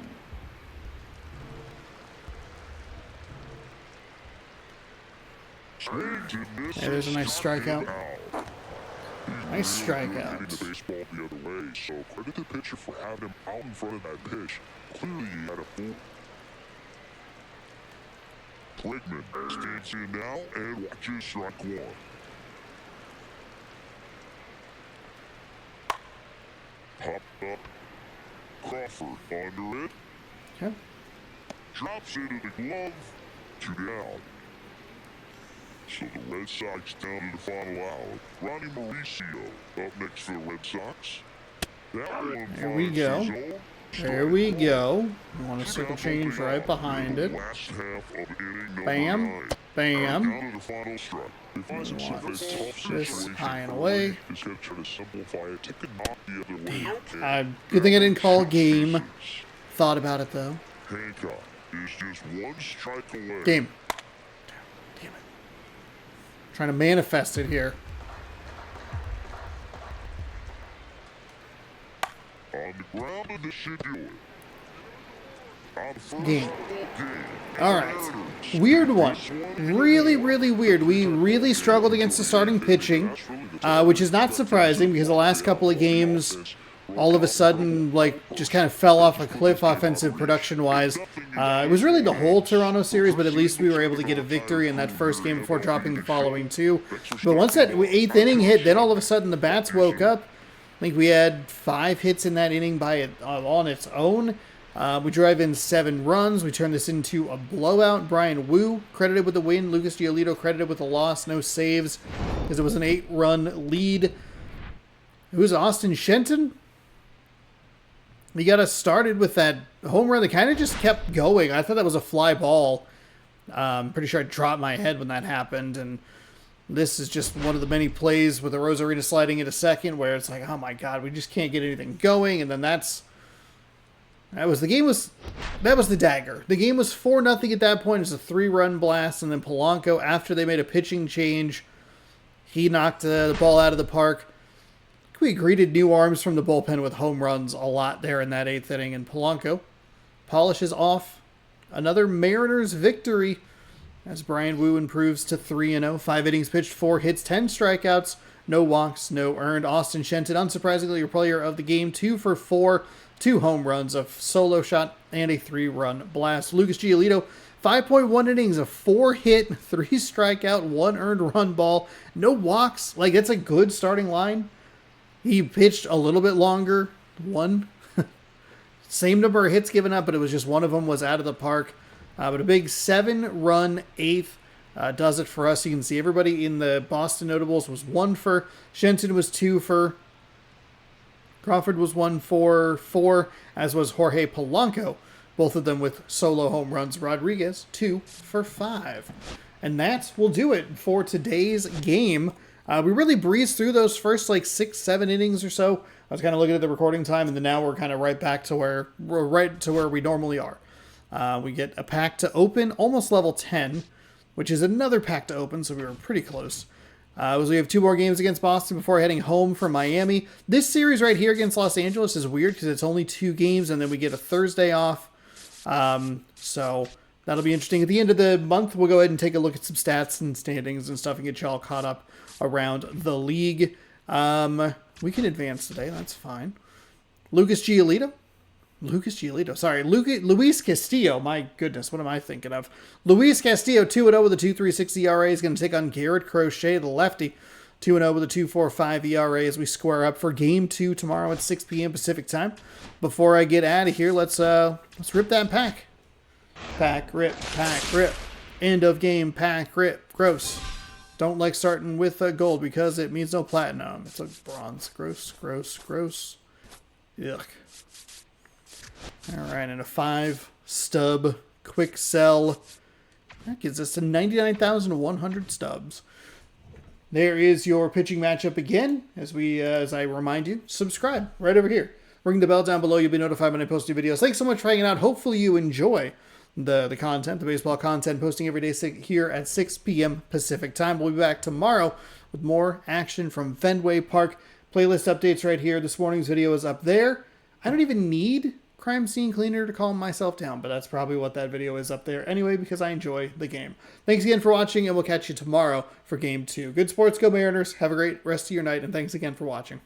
Swings and misses. Hey, there's a nice strikeout. Out. Nice Hitting strikeout. the baseball the other way, so credit the pitcher for having him out in front of that pitch. Clearly he had a full. Bregman stands in now and watches strike one. Popped up. Crawford under it. Okay. Drops into the glove. 2 down. So the Red Sox down to the final out. Ronnie Mauricio up next for the Red Sox. That one There we finds go. his own. There we go. We want a circle change right behind it. Last half of inning number Bam. 9. Bam. Down to the final strike. He finds himself in a tough This situation high and for away. Ray. He's going to try to simplify it, take a knock the other way. Good thing I didn't call game. Thought about it, though. Hancock is just one strike away. Game. Damn it. Trying to manifest it here. On the ground, and this should do it. On the first Game. game. All right. Weird one. Really, really weird. We really struggled against the starting pitching, which is not surprising because the last couple of games, all of a sudden, like, just kind of fell off a cliff offensive production-wise. It was really the whole Toronto series, but at least we were able to get a victory in that first game before dropping the following 2. But once that 8th inning hit, then all of a sudden the bats woke up. I think we had 5 hits in that inning by it on its own. We drive in 7 runs. We turn this into a blowout. Brian Wu credited with the win. Lucas Giolito credited with the loss. No saves because it was an 8-run lead. It was Austin Shenton. He got us started with that home run that kind of just kept going. I thought that was a fly ball. Pretty sure I dropped my head when that happened. And this is just one of the many plays with the Rosarina sliding into second where it's like, oh my God, we just can't get anything going. And then that was the dagger. The game was 4-0 at that point. It was a 3-run blast. And then Polanco, after they made a pitching change, he knocked the ball out of the park. We greeted new arms from the bullpen with home runs a lot there in that 8th inning. And Polanco polishes off another Mariners victory as Brian Wu improves to 3-0. 5 innings pitched, 4 hits, 10 strikeouts, no walks, no earned. Austin Shenton, unsurprisingly, your player of the game, 2 for 4, 2 home runs, a solo shot, and a 3-run blast. Lucas Giolito, 5.1 innings, a 4 hit, 3 strikeout, 1 earned run ball, no walks. Like, that's a good starting line. He pitched a little bit longer, 1. Same number of hits given up, but it was just one of them was out of the park. But a big 7-run 8th does it for us. You can see everybody in the Boston notables was 1 for. Shenton was 2 for. Crawford was 1 for 4, as was Jorge Polanco. Both of them with solo home runs. Rodriguez, 2 for 5. And that will do it for today's game. We really breezed through those first 6-7 innings or so. I was kind of looking at the recording time, and then now we're kind of right back to where we normally are. We get a pack to open, almost level 10, which is another pack to open, so we were pretty close. We have 2 more games against Boston before heading home for Miami. This series right here against Los Angeles is weird because it's only 2 games, and then we get a Thursday off. So that'll be interesting. At the end of the month, we'll go ahead and take a look at some stats and standings and stuff and get you all caught up around the league. We can advance today. That's fine. Luis Castillo. My goodness, what am I thinking of? Luis Castillo, 2-0 with a 2.36 ERA, is going to take on Garrett Crochet, the lefty. 2-0 with a 2.45 ERA as we square up for Game 2 tomorrow at 6 p.m. Pacific time. Before I get out of here, let's rip that pack. Pack, rip, end of game, pack, rip, gross. Don't like starting with gold because it means no platinum. It's a bronze. Gross. Yuck. Alright, and a 5 stub quick sell. That gives us to 99,100 stubs. There is your pitching matchup again. As I remind you, subscribe right over here. Ring the bell down below. You'll be notified when I post new videos. Thanks so much for hanging out. Hopefully you enjoy the content, the baseball content, posting every day here at 6 p.m. Pacific time. We'll be back tomorrow with more action from Fenway Park. Playlist updates right here. This morning's video is up there. I don't even need Crime Scene Cleaner to calm myself down, but that's probably what that video is up there anyway because I enjoy the game. Thanks again for watching, and we'll catch you tomorrow for Game 2. Good sports, go Mariners. Have a great rest of your night, and thanks again for watching.